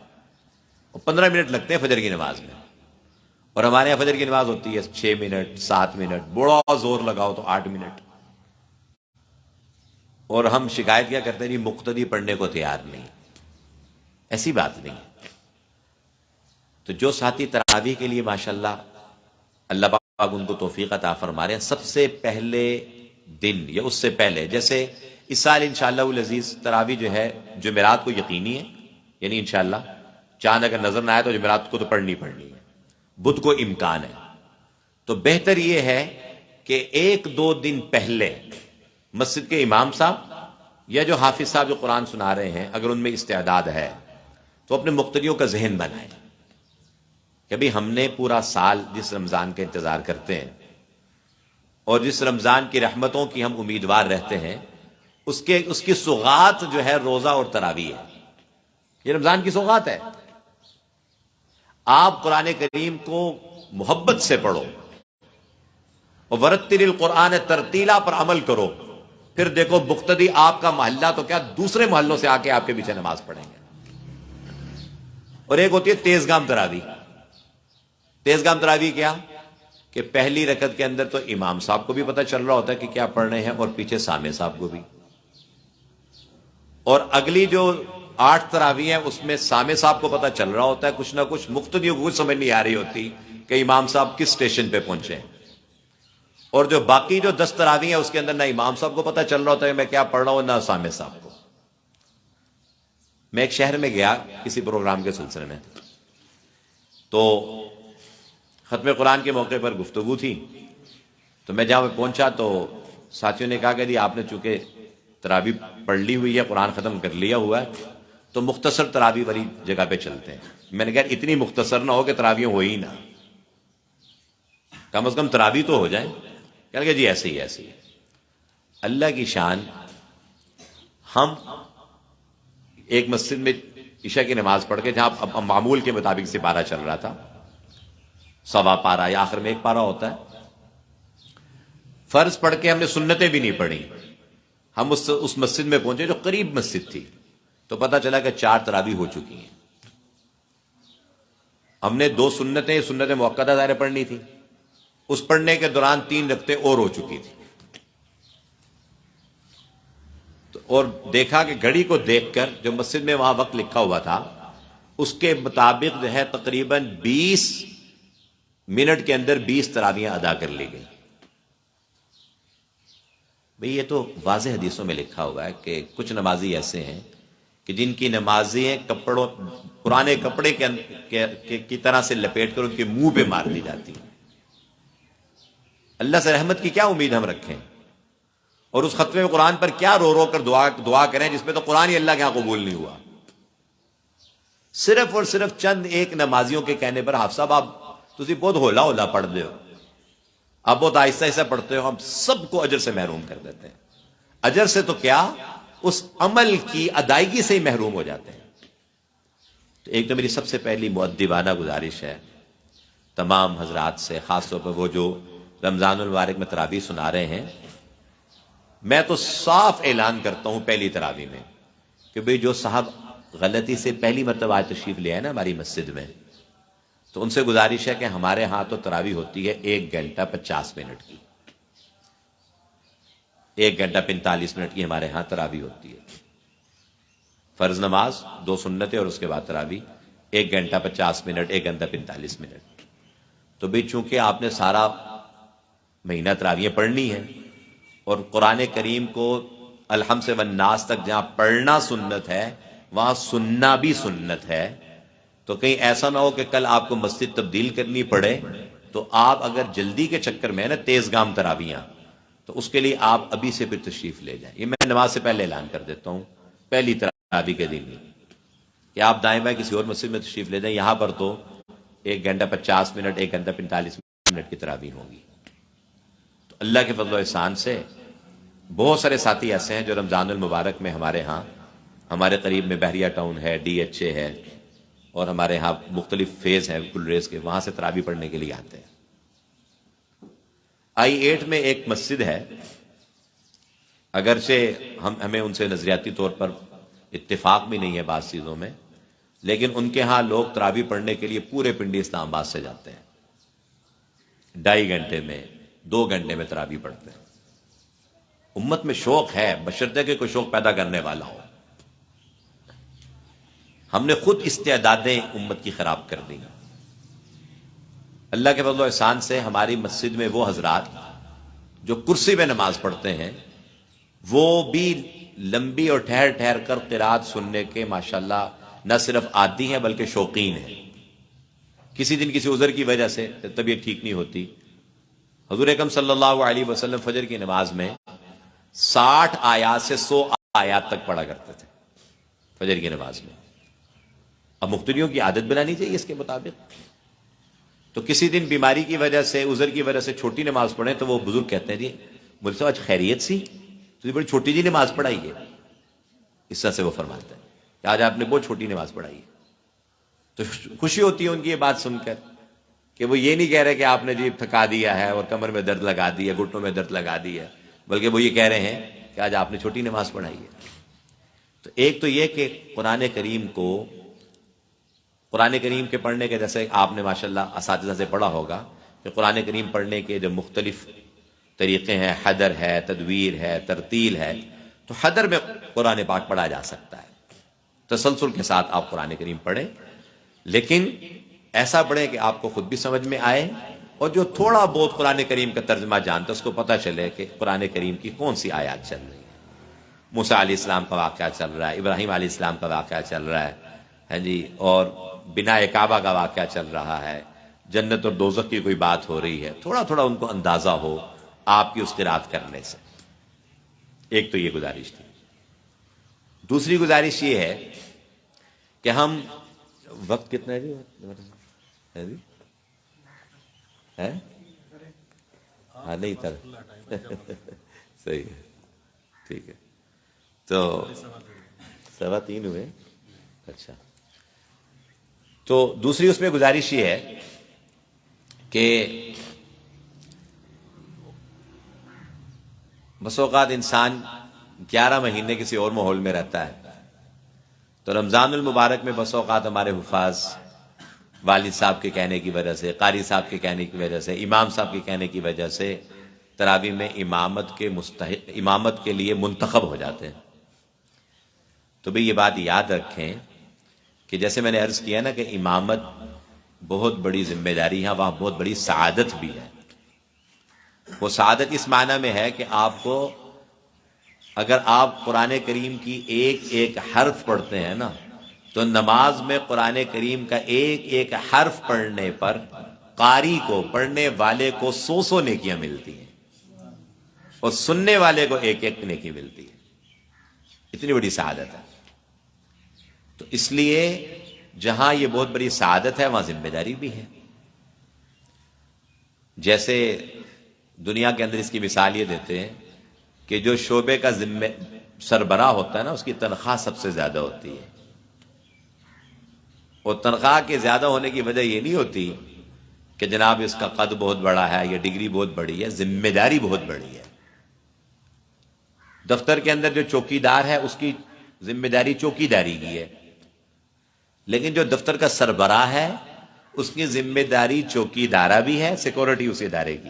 اور 15 منٹ لگتے ہیں فجر کی نماز میں. اور ہمارے یہاں فجر کی نماز ہوتی ہے 6 منٹ 7 منٹ، بڑا زور لگاؤ تو 8 منٹ. اور ہم شکایت کیا کرتے ہیں جی مقتدی پڑھنے کو تیار نہیں. ایسی بات نہیں. تو جو ساتھی تراویح کے لیے ماشاءاللہ اللہ پاک ان کو توفیق عطا فرما رہے ہیں، سب سے پہلے دن یا اس سے پہلے، جیسے اس سال انشاءاللہ العزیز تراویح جو ہے جمعرات کو یقینی ہے، یعنی انشاءاللہ چاند اگر نظر نہ آئے تو جمعرات کو تو پڑھنی ہے، بدھ کو امکان ہے. تو بہتر یہ ہے کہ 1-2 دن پہلے مسجد کے امام صاحب یا جو حافظ صاحب جو قرآن سنا رہے ہیں اگر ان میں استعداد ہے تو اپنے مقتدیوں کا ذہن بنائیں کہ ابھی ہم نے پورا سال جس رمضان کا انتظار کرتے ہیں اور جس رمضان کی رحمتوں کی ہم امیدوار رہتے ہیں، اس کی سوغات جو ہے روزہ اور تراویح ہے. یہ رمضان کی سوغات ہے. آپ قرآن کریم کو محبت سے پڑھو اور ورتل القرآن ترتیلا پر عمل کرو، پھر دیکھو مقتدی آپ کا محلہ تو کیا دوسرے محلوں سے آ کے آپ کے پیچھے نماز پڑھیں گے. اور ایک ہوتی ہے تیز گام تراوی. تیز گام تراوی کیا کہ پہلی رکعت کے اندر تو امام صاحب کو بھی پتہ چل رہا ہوتا ہے کہ کیا پڑھ رہے ہیں اور پیچھے سامع صاحب کو بھی, اور اگلی جو 8 تراوی ہیں اس میں سامع صاحب کو پتہ چل رہا ہوتا ہے کچھ نہ کچھ, مقتدیوں کو کچھ سمجھ نہیں آ رہی ہوتی کہ امام صاحب کس اسٹیشن پہ پہنچے, اور جو باقی جو 10 تراوی ہیں اس کے اندر نہ امام صاحب کو پتہ چل رہا ہوتا ہے کہ میں کیا پڑھ رہا ہوں, نہ سامع صاحب کو. میں ایک شہر میں گیا کسی پروگرام کے سلسلے میں, تو ختم قرآن کے موقع پر گفتگو تھی, تو میں جہاں پہ پہنچا تو ساتھیوں نے کہا کہ جی آپ نے چونکہ تراوی پڑھ لی ہوئی ہے, قرآن ختم کر لیا ہوا ہے, تو مختصر تراوی والی جگہ پہ چلتے ہیں. میں نے کہا اتنی مختصر نہ ہو کہ تراویاں ہو ہی نہ, کم از کم تراوی تو ہو جائیں. کہنے کہ جی ایسے ہی ایسے ہی. اللہ کی شان, ہم ایک مسجد میں عشاء کی نماز پڑھ کے, جہاں معمول کے مطابق سے پارا چل رہا تھا, 1.25 پارا یا آخر میں 1 پارا ہوتا ہے, فرض پڑھ کے ہم نے سنتیں بھی نہیں پڑھی. ہم اس مسجد میں پہنچے جو قریب مسجد تھی, تو پتہ چلا کہ 4 تراوی ہو چکی ہیں. ہم نے 2 سنت موقعہ ظاہر پڑھنی تھی, اس پڑھنے کے دوران 3 رکعتیں اور ہو چکی تھی. اور دیکھا کہ گھڑی کو دیکھ کر جو مسجد میں وہاں وقت لکھا ہوا تھا اس کے مطابق جو ہے تقریباً 20 منٹ کے اندر 20 تراویاں ادا کر لی گئی. بھئی یہ تو واضح حدیثوں میں لکھا ہوا ہے کہ کچھ نمازی ایسے ہیں کہ جن کی نمازیں پرانے کپڑے کی طرح سے لپیٹ کر ان کے منہ پہ مار دی جاتی ہیں. اللہ سے رحمت کی کیا امید ہم رکھیں, اور اس ختم قرآن پر کیا رو رو کر دعا کریں جس میں تو قرآن ہی اللہ کے یہاں قبول نہیں ہوا. صرف اور صرف چند ایک نمازیوں کے کہنے پر حافظ صاحب آپ تسی بہت ہولا ہولا پڑھ دے ہو, آپ بہت آہستہ آہستہ پڑھتے ہو, ہم سب کو اجر سے محروم کر دیتے ہیں. اجر سے تو کیا, اس عمل کی ادائیگی سے ہی محروم ہو جاتے ہیں. تو ایک تو میری سب سے پہلی مؤدبانہ گزارش ہے تمام حضرات سے, خاص طور پر وہ جو رمضان المبارک میں تراویح سنا رہے ہیں, میں تو صاف اعلان کرتا ہوں پہلی تراویح میں کہ بھئی جو صاحب غلطی سے پہلی مرتبہ تشریف لے آئے نا ہماری مسجد میں, تو ان سے گزارش ہے کہ ہمارے ہاں تو تراویح ہوتی ہے 1 گھنٹہ 50 منٹ کی, 1 گھنٹہ 45 منٹ کی ہمارے ہاں تراویح ہوتی ہے. فرض نماز 2 سنتیں اور اس کے بعد تراویح 1 گھنٹہ 50 منٹ 1 گھنٹہ 45 منٹ. تو بھئی چونکہ آپ نے سارا مہینہ تراویح پڑھنی ہے, اور قرآن کریم کو الحمد سے والناس تک جہاں پڑھنا سنت ہے وہاں سننا بھی سنت ہے, تو کہیں ایسا نہ ہو کہ کل آپ کو مسجد تبدیل کرنی پڑے. تو آپ اگر جلدی کے چکر میں نا تیز گام تراویاں, تو اس کے لیے آپ ابھی سے پھر تشریف لے جائیں. یہ میں نماز سے پہلے اعلان کر دیتا ہوں پہلی تراویح کے دن کہ آپ دائیں بائیں کسی اور مسجد میں تشریف لے جائیں. یہاں پر تو 1 گھنٹہ 50 منٹ 1 گھنٹہ 45 منٹ کی تراویح ہوگی. تو اللہ کے فضل و احسان سے بہت سارے ساتھی ایسے ہیں جو رمضان المبارک میں ہمارے ہاں, ہمارے قریب میں بحریہ ٹاؤن ہے, DHA ہے, اور ہمارے ہاں مختلف فیز ہیں گلریز کے, وہاں سے تراویح پڑھنے کے لیے آتے ہیں. I-8 میں ایک مسجد ہے, اگرچہ ہمیں ان سے نظریاتی طور پر اتفاق بھی نہیں ہے بعض چیزوں میں, لیکن ان کے ہاں لوگ تراویح پڑھنے کے لیے پورے پنڈی اسلام آباد سے جاتے ہیں. 2.5 گھنٹے میں 2 گھنٹے میں تراویح پڑھتے ہیں. امت میں شوق ہے, بشرطے کہ کوئی شوق پیدا کرنے والا ہو. ہم نے خود استعدادیں امت کی خراب کر دی. اللہ کے فضل و احسان سے ہماری مسجد میں وہ حضرات جو کرسی میں نماز پڑھتے ہیں وہ بھی لمبی اور ٹھہر ٹھہر کر قرات سننے کے ماشاءاللہ نہ صرف عادی ہیں بلکہ شوقین ہیں. کسی دن کسی عذر کی وجہ سے طبیعت ٹھیک نہیں ہوتی, حضور اکرم صلی اللہ علیہ وسلم فجر کی نماز میں 60 آیات سے 100 آیات تک پڑھا کرتے تھے فجر کی نماز میں. اب مقتدیوں کی عادت بنانی چاہیے اس کے مطابق. تو کسی دن بیماری کی وجہ سے عذر کی وجہ سے چھوٹی نماز پڑھیں تو وہ بزرگ کہتے ہیں جی مجھ سے آج خیریت سی, تو بڑی چھوٹی جی نماز پڑھائی ہے. اس طرح سے وہ فرماتے ہیں کہ آج آپ نے بہت چھوٹی نماز پڑھائی ہے. تو خوشی ہوتی ہے ان کی یہ بات سن کر کہ وہ یہ نہیں کہہ رہے کہ آپ نے جی تھکا دیا ہے اور کمر میں درد لگا دیا, گھٹنوں میں درد لگا دیا, بلکہ وہ یہ کہہ رہے ہیں کہ آج آپ نے چھوٹی نماز پڑھائی ہے. تو ایک تو یہ کہ قرآن کریم کو قرآن کریم کے پڑھنے کے، جیسے آپ نے ماشاءاللہ اساتذہ سے پڑھا ہوگا کہ قرآن کریم پڑھنے کے جو مختلف طریقے ہیں، حدر ہے، تدویر ہے، ترتیل ہے، تو حدر میں قرآن پاک پڑھا جا سکتا ہے، تسلسل کے ساتھ آپ قرآن کریم پڑھیں، لیکن ایسا پڑھیں کہ آپ کو خود بھی سمجھ میں آئے، اور جو تھوڑا بہت قرآن کریم کا ترجمہ جانتا ہے اس کو پتہ چلے کہ قرآن کریم کی کون سی آیات چل رہی ہے۔ موسیٰ علیہ السلام کا واقعہ چل رہا ہے، ابراہیم علیہ السلام کا واقعہ چل رہا ہے، ہاں جی، اور بناء کعبہ کا واقعہ چل رہا ہے، جنت اور دوزخ کی کوئی بات ہو رہی ہے، تھوڑا تھوڑا ان کو اندازہ ہو آپ کی اس قرات کرنے سے۔ ایک تو یہ گزارش تھی۔ دوسری گزارش یہ ہے کہ ہم وقت کتنا ہے جی؟ ہے ہاں نہیں تر صحیح ہے، ٹھیک ہے، تو 3:15 ہوئے۔ اچھا، تو دوسری اس میں گزارش یہ ہے کہ بس اوقات انسان 11 مہینے کسی اور ماحول میں رہتا ہے، تو رمضان المبارک میں بس اوقات ہمارے حفاظ والد صاحب کے کہنے کی وجہ سے، قاری صاحب کے کہنے کی وجہ سے، امام صاحب کے کہنے کی وجہ سے تراویح میں امامت کے لیے منتخب ہو جاتے ہیں۔ تو بھی یہ بات یاد رکھیں کہ جیسے میں نے عرض کیا نا کہ امامت بہت بڑی ذمہ داری ہے، وہاں بہت بڑی سعادت بھی ہے۔ وہ سعادت اس معنی میں ہے کہ آپ کو، اگر آپ قرآن کریم کی ایک ایک حرف پڑھتے ہیں نا، تو نماز میں قرآن کریم کا ایک ایک حرف پڑھنے پر قاری کو، پڑھنے والے کو 100 نیکیاں ملتی ہیں، اور سننے والے کو ایک ایک نیکی ملتی ہے۔ اتنی بڑی سعادت ہے۔ تو اس لیے جہاں یہ بہت بڑی سعادت ہے وہاں ذمہ داری بھی ہے۔ جیسے دنیا کے اندر اس کی مثال یہ دیتے ہیں کہ جو شعبے کا سربراہ ہوتا ہے نا، اس کی تنخواہ سب سے زیادہ ہوتی ہے، اور تنخواہ کے زیادہ ہونے کی وجہ یہ نہیں ہوتی کہ جناب اس کا قد بہت بڑا ہے یا ڈگری بہت بڑی ہے، ذمہ داری بہت بڑی ہے۔ دفتر کے اندر جو چوکیدار ہے اس کی ذمہ داری چوکیداری کی ہے، لیکن جو دفتر کا سربراہ ہے اس کی ذمہ داری چوکیدارہ بھی ہے، سیکورٹی اس ادارے کی،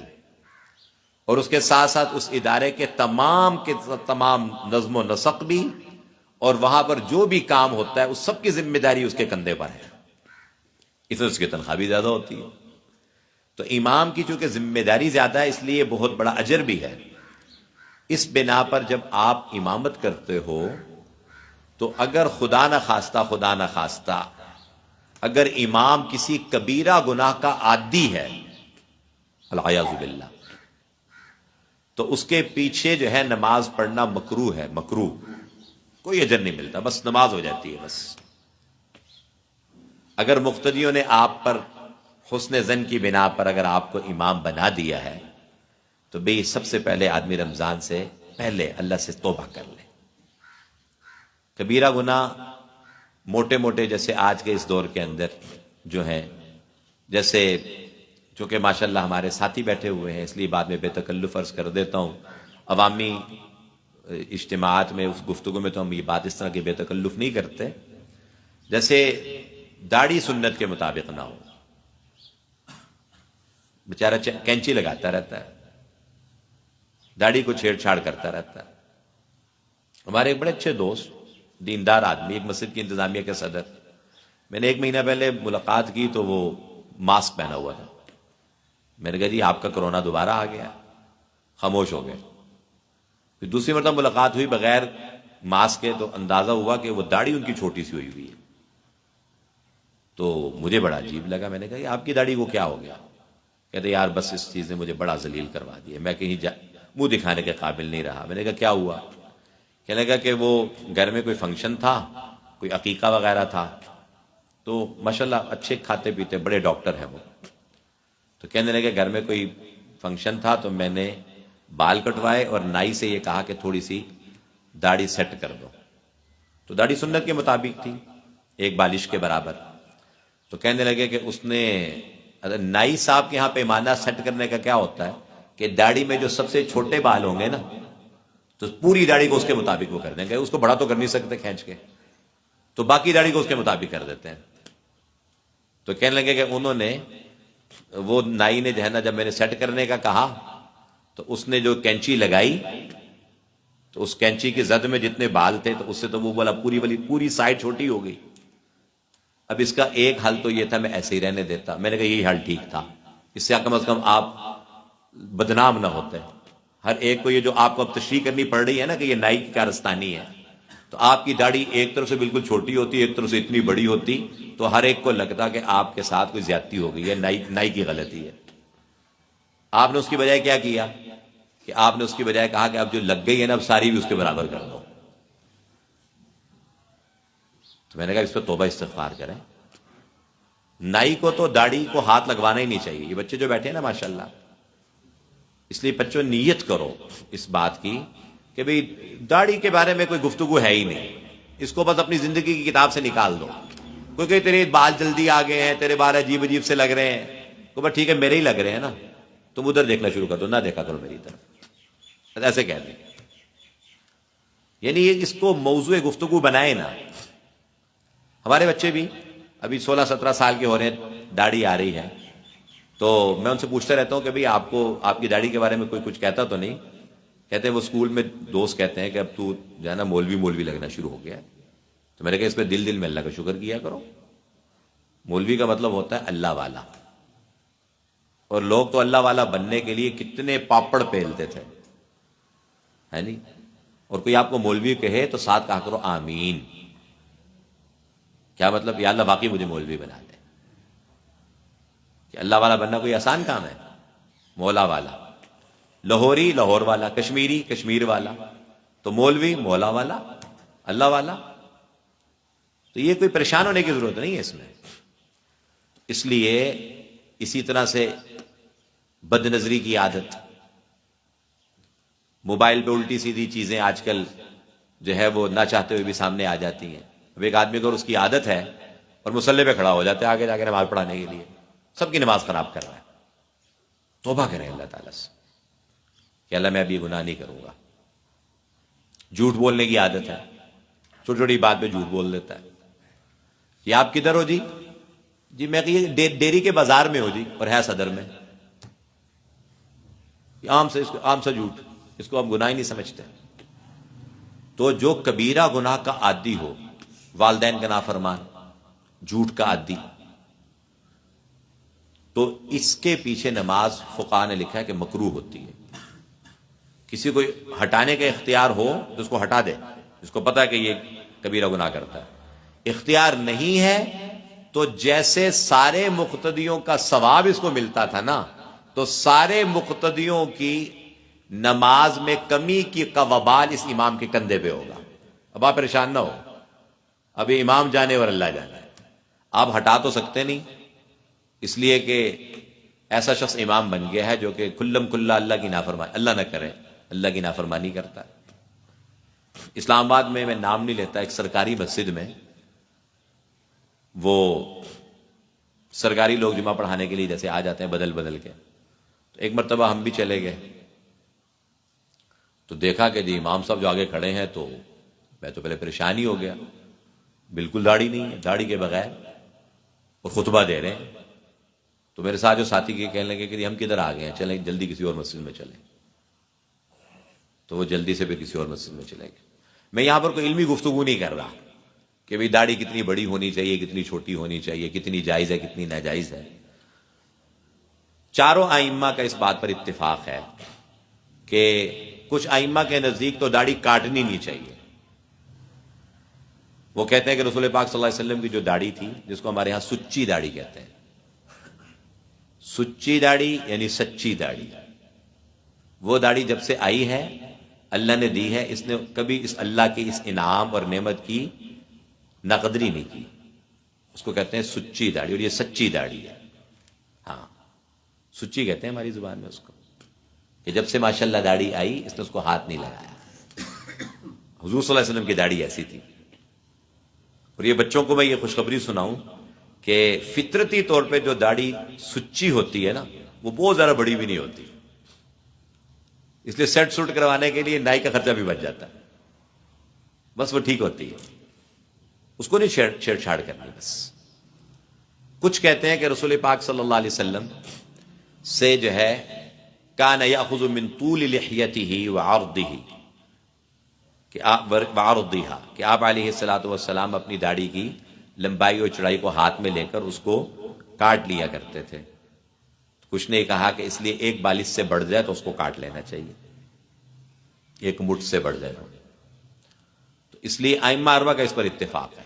اور اس کے ساتھ ساتھ اس ادارے کے تمام نظم و نسق بھی، اور وہاں پر جو بھی کام ہوتا ہے اس سب کی ذمہ داری اس کے کندھے پر ہے، اس لیے اس کی تنخواہ بھی زیادہ ہوتی ہے۔ تو امام کی چونکہ ذمہ داری زیادہ ہے، اس لیے بہت بڑا اجر بھی ہے۔ اس بنا پر جب آپ امامت کرتے ہو تو اگر خدا نہ خواستہ اگر امام کسی کبیرہ گناہ کا عادی ہے، العیاذ باللہ، تو اس کے پیچھے جو ہے نماز پڑھنا مکروہ ہے، مکروہ، کوئی اجر نہیں ملتا، بس نماز ہو جاتی ہے بس۔ اگر مقتدیوں نے آپ پر حسن ظن کی بنا پر اگر آپ کو امام بنا دیا ہے تو بھئی سب سے پہلے آدمی رمضان سے پہلے اللہ سے توبہ کر لے۔ کبیرہ گناہ موٹے موٹے جیسے آج کے اس دور کے اندر جو ہیں، جیسے چونکہ ماشاءاللہ ہمارے ساتھی بیٹھے ہوئے ہیں اس لیے بعد میں بے تکلف عرض کر دیتا ہوں، عوامی اجتماعات میں اس گفتگو میں تو ہم یہ بات اس طرح کی بے تکلف نہیں کرتے، جیسے داڑھی سنت کے مطابق نہ ہو، بیچارہ کینچی لگاتا رہتا ہے، داڑھی کو چھیڑ چھاڑ کرتا رہتا ہے۔ ہمارے ایک بڑے اچھے دوست، دیندار آدمی، ایک مسجد کی انتظامیہ کے صدر، میں نے 1 مہینہ پہلے ملاقات کی تو وہ ماسک پہنا ہوا تھا۔ میں نے کہا جی آپ کا کرونا دوبارہ آ گیا، خاموش ہو گئے۔ پھر دوسری مرتبہ ملاقات ہوئی بغیر ماسک کے تو اندازہ ہوا کہ وہ داڑھی ان کی چھوٹی سی ہوئی ہے، تو مجھے بڑا عجیب لگا۔ میں نے کہا آپ کی داڑھی کو کیا ہو گیا؟ کہتے یار بس اس چیز نے مجھے بڑا ذلیل کروا دیا، میں کہیں منہ دکھانے کے قابل نہیں رہا۔ میں نے کہا کیا ہوا؟ کہنے لگا کہ وہ گھر میں کوئی فنکشن تھا، کوئی عقیقہ وغیرہ تھا، تو ماشاءاللہ اچھے کھاتے پیتے بڑے ڈاکٹر ہیں وہ، تو کہنے لگے گھر میں کوئی فنکشن تھا تو میں نے بال کٹوائے اور نائی سے یہ کہا کہ تھوڑی سی داڑھی سیٹ کر دو، تو داڑھی سنت کے مطابق تھی 1 بالش کے برابر، تو کہنے لگے کہ اس نے نائی صاحب کے ہاں پیمانہ سیٹ کرنے کا کیا ہوتا ہے کہ داڑھی میں جو سب سے چھوٹے بال ہوں گے نا تو پوری داڑھی کو اس کے مطابق وہ کر دیں گے، اس کو بڑا تو کر نہیں سکتے کھینچ کے، تو باقی داڑھی کو اس کے مطابق کر دیتے ہیں۔ تو کہنے لگے کہ انہوں نے وہ نائی نے جو ہے نا جب میں نے سیٹ کرنے کا کہا تو اس نے جو کینچی لگائی تو اس کینچی کی زد میں جتنے بال تھے تو اس سے تو وہ بولا پوری سائڈ چھوٹی ہو گئی. اب اس کا ایک حل تو یہ تھا میں ایسے ہی رہنے دیتا. میں نے کہا یہی حل ٹھیک تھا, اس سے کم از کم آپ بدنام نہ ہوتے. ہر ایک کو یہ جو آپ کو اب تشریح کرنی پڑ رہی ہے نا کہ یہ نائی کی کارستانی ہے, تو آپ کی داڑھی ایک طرف سے بالکل چھوٹی ہوتی, ایک طرف سے اتنی بڑی ہوتی, تو ہر ایک کو لگتا کہ آپ کے ساتھ کوئی زیادتی ہو گئی ہے, نائی کی غلطی ہے. آپ نے اس کی بجائے کیا کیا کہ آپ نے اس کی بجائے کہا کہ اب جو لگ گئی ہے نا اب ساری بھی اس کے برابر کر دو. تو میں نے کہا اس پہ توبہ استغفار کریں. نائی کو تو داڑھی کو ہاتھ لگوانا ہی نہیں چاہیے. یہ بچے جو بیٹھے ہیں نا ماشاءاللہ, اس لیے بچوں نیت کرو اس بات کی کہ بھئی داڑھی کے بارے میں کوئی گفتگو ہے ہی نہیں, اس کو بس اپنی زندگی کی کتاب سے نکال دو. کوئی کہ تیرے بال جلدی آ گئے ہیں, تیرے بال عجیب عجیب سے لگ رہے ہیں, تو بس ٹھیک ہے میرے ہی لگ رہے ہیں نا, تم ادھر دیکھنا شروع کر دو, نہ دیکھا کرو میری طرف, ایسے کہہ دیں. یعنی یہ اس کو موضوع گفتگو بنائے نا. ہمارے بچے بھی ابھی 16-17 سال کے ہو رہے ہیں, داڑھی آ رہی ہے, تو میں ان سے پوچھتا رہتا ہوں کہ بھئی آپ کو آپ کی داڑھی کے بارے میں کوئی کچھ کہتا تو نہیں؟ کہتے ہیں وہ اسکول میں دوست کہتے ہیں کہ اب تو جو ہے نا مولوی لگنا شروع ہو گیا ہے. تو میں نے کہا اس پہ دل میں اللہ کا شکر کیا کرو. مولوی کا مطلب ہوتا ہے اللہ والا, اور لوگ تو اللہ والا بننے کے لیے کتنے پاپڑ پھیلتے تھے, ہے نہیں؟ اور کوئی آپ کو مولوی کہے تو ساتھ کہا کرو آمین. کیا مطلب؟ یا اللہ واقعی مجھے مولوی بنا دے. کہ اللہ والا بننا کوئی آسان کام ہے؟ مولا والا, لاہوری لاہور والا, کشمیری کشمیر والا, تو مولوی مولا والا, اللہ والا. تو یہ کوئی پریشان ہونے کی ضرورت نہیں ہے اس میں. اس لیے اسی طرح سے بد نظری کی عادت, موبائل پہ الٹی سیدھی چیزیں آج کل جو ہے وہ نہ چاہتے ہوئے بھی سامنے آ جاتی ہیں. اب ایک آدمی کو اس کی عادت ہے اور مصلی پہ کھڑا ہو جاتا ہے آگے جا کے نماز پڑھانے کے لیے, سب کی نماز خراب کر رہا ہے. توبہ کریں اللہ تعالیٰ سے کہ اللہ میں اب یہ گناہ نہیں کروں گا. جھوٹ بولنے کی عادت ہے, چھوٹی چھوٹی بات پہ جھوٹ بول دیتا ہے. یہ آپ کدھر ہو جی؟ جی میں ڈیری کے بازار میں ہو جی, اور ہے صدر میں. عام سے جھوٹ, اس کو ہم گناہ ہی نہیں سمجھتے. تو جو کبیرہ گناہ کا عادی ہو, والدین کا نافرمان, جھوٹ کا عادی, تو اس کے پیچھے نماز فقہاء نے لکھا ہے کہ مکروہ ہوتی ہے. کسی کو ہٹانے کا اختیار ہو تو اس کو ہٹا دے, اس کو پتا ہے کہ یہ کبیرہ گناہ کرتا ہے. اختیار نہیں ہے تو جیسے سارے مقتدیوں کا ثواب اس کو ملتا تھا نا, تو سارے مقتدیوں کی نماز میں کمی کی کا وبال اس امام کے کندھے پہ ہوگا. اب آپ پریشان نہ ہو, اب یہ امام جانے اور اللہ جانے. آپ ہٹا تو سکتے نہیں, اس لیے کہ ایسا شخص امام بن گیا ہے جو کہ کلم کلا اللہ کی نافرمانی, اللہ نہ کرے, اللہ کی نافرمانی کرتا ہے. اسلام آباد میں نام نہیں لیتا, ایک سرکاری مسجد میں وہ سرکاری لوگ جمعہ پڑھانے کے لیے جیسے آ جاتے ہیں بدل بدل کے, تو ایک مرتبہ ہم بھی چلے گئے تو دیکھا کہ جی امام صاحب جو آگے کھڑے ہیں, تو میں تو پہلے پریشان ہی ہو گیا, بالکل داڑھی نہیں ہے, داڑھی کے بغیر, اور خطبہ دے رہے ہیں. تو میرے ساتھ جو ساتھی کے کہنے لگے کہ ہم کدھر آ گئے ہیں, چلیں جلدی کسی اور مسجد میں چلیں. تو وہ جلدی سے بھی کسی اور مسجد میں چلے گئے. میں یہاں پر کوئی علمی گفتگو نہیں کر رہا کہ بھئی داڑھی کتنی بڑی ہونی چاہیے, کتنی چھوٹی ہونی چاہیے, کتنی جائز ہے, کتنی ناجائز ہے. چاروں ائمہ کا اس بات پر اتفاق ہے کہ کچھ ائمہ کے نزدیک تو داڑھی کاٹنی نہیں چاہیے. وہ کہتے ہیں کہ رسول پاک صلی اللہ علیہ وسلم کی جو داڑھی تھی, جس کو ہمارے ہاں سچی داڑھی کہتے ہیں, سچی داڑھی یعنی سچی داڑھی, وہ داڑھی جب سے آئی ہے اللہ نے دی ہے, اس نے کبھی اس اللہ کے اس انعام اور نعمت کی ناقدری نہیں کی. اس کو کہتے ہیں سچی داڑھی, اور یہ سچی داڑھی ہے. ہاں سچی کہتے ہیں ہماری زبان میں اس کو, کہ جب سے ماشاءاللہ داڑھی آئی اس نے اس کو ہاتھ نہیں لگایا. حضور صلی اللہ علیہ وسلم کی داڑھی ایسی تھی. اور یہ بچوں کو میں یہ خوشخبری سناؤں کہ فطرتی طور پہ جو داڑھی سچی ہوتی ہے نا, وہ بہت زیادہ بڑی بھی نہیں ہوتی, اس لیے سیٹ سوٹ کروانے کے لیے نائی کا خرچہ بھی بچ جاتا ہے. بس وہ ٹھیک ہوتی ہے, اس کو نہیں چھیڑ چھاڑ کرنی. بس کچھ کہتے ہیں کہ رسول پاک صلی اللہ علیہ وسلم سے جو ہے کان یاخذ من طول لحیتہ وعرضہ کہ آپ علیہ الصلوۃ والسلام اپنی داڑھی کی لمبائی اور چڑائی کو ہاتھ میں لے کر اس کو کاٹ لیا کرتے تھے. کچھ نے کہا کہ اس لیے ایک بالش سے بڑھ جائے تو اس کو کاٹ لینا چاہیے، ایک مٹھ سے بڑھ جائے تو اس لیے ائمہ اربعہ کا اس پر اتفاق ہے.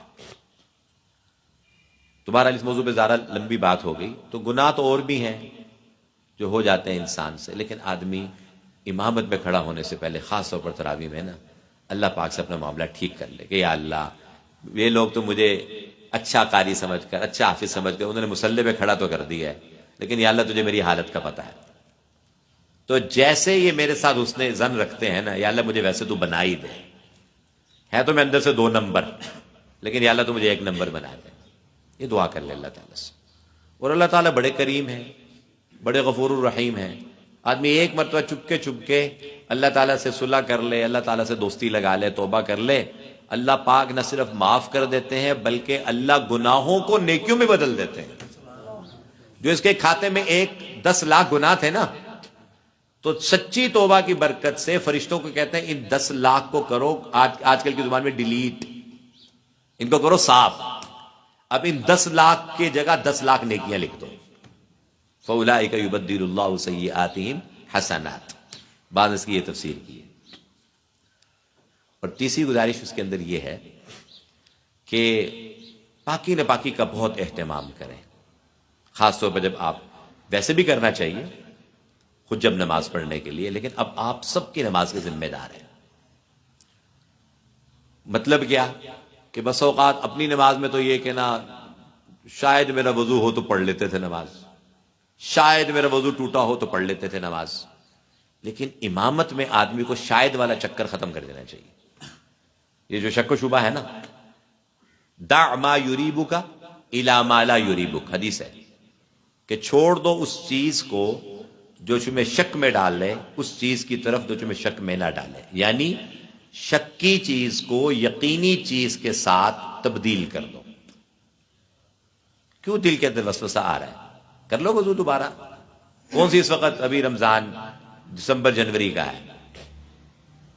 تمہارا اس موضوع پہ زیادہ لمبی بات ہو گئی. تو گناہ تو اور بھی ہیں جو ہو جاتے ہیں انسان سے، لیکن آدمی امامت میں کھڑا ہونے سے پہلے خاص طور پر تراویح میں نا اللہ پاک سے اپنا معاملہ ٹھیک کر لے کہ یا اللہ یہ لوگ تو مجھے اچھا قاری سمجھ کر، اچھا حافظ سمجھ کر انہوں نے مصلی پہ کھڑا تو کر دیا ہے، لیکن یا اللہ تجھے میری حالت کا پتہ ہے. تو جیسے یہ میرے ساتھ حسن ظن رکھتے ہیں نا، یا اللہ مجھے ویسے تو بنا ہی دے، ہے تو میں اندر سے 2 نمبر، لیکن یا اللہ تو مجھے 1 نمبر بنا دے. یہ دعا کر لے اللہ تعالیٰ سے. اور اللہ تعالیٰ بڑے کریم ہیں، بڑے غفور الرحیم ہیں. آدمی ایک مرتبہ چپ کے اللہ تعالیٰ سے صلح کر لے، اللہ تعالیٰ سے دوستی لگا لے، توبہ کر لے، اللہ پاک نہ صرف معاف کر دیتے ہیں بلکہ اللہ گناہوں کو نیکیوں میں بدل دیتے ہیں. جو اس کے کھاتے میں 10 لاکھ گناہ تھے نا، تو سچی توبہ کی برکت سے فرشتوں کو کہتے ہیں ان 10 لاکھ کو کرو، آج کل کی زبان میں ڈیلیٹ، ان کو کرو صاف. اب ان 10 لاکھ کی جگہ 10 لاکھ نیکیاں لکھ دو. فَأُولَٰئِكَ يُبَدِّلُ اللَّهُ سَيِّئَاتِهِمْ حَسَنَاتٍ. بعض اس کی یہ تفسیر کی ہے. اور تیسری گزارش اس کے اندر یہ ہے کہ پاکی ناپاکی کا بہت اہتمام کریں، خاص طور پر جب آپ ویسے بھی کرنا چاہیے خود جب نماز پڑھنے کے لیے، لیکن اب آپ سب کی نماز کے ذمہ دار ہیں. مطلب کیا کہ بس اوقات اپنی نماز میں تو یہ کہ نا شاید میرا وضو ہو تو پڑھ لیتے تھے نماز، شاید میرا وضو ٹوٹا ہو تو پڑھ لیتے تھے نماز. لیکن امامت میں آدمی کو شاید والا چکر ختم کر دینا چاہیے. یہ جو شک و شبہ ہے نا، دع ما یریبک الی ما لا یریبک، حدیث ہے کہ چھوڑ دو اس چیز کو جو تمہیں شک میں ڈال لے، اس چیز کی طرف جو تمہیں شک میں نہ ڈالے. یعنی شکی چیز کو یقینی چیز کے ساتھ تبدیل کر دو. کیوں دل کے اندر وسوسہ آ رہا ہے؟ کر لو وضو دوبارہ. کون سی اس وقت ابھی رمضان دسمبر جنوری کا ہے،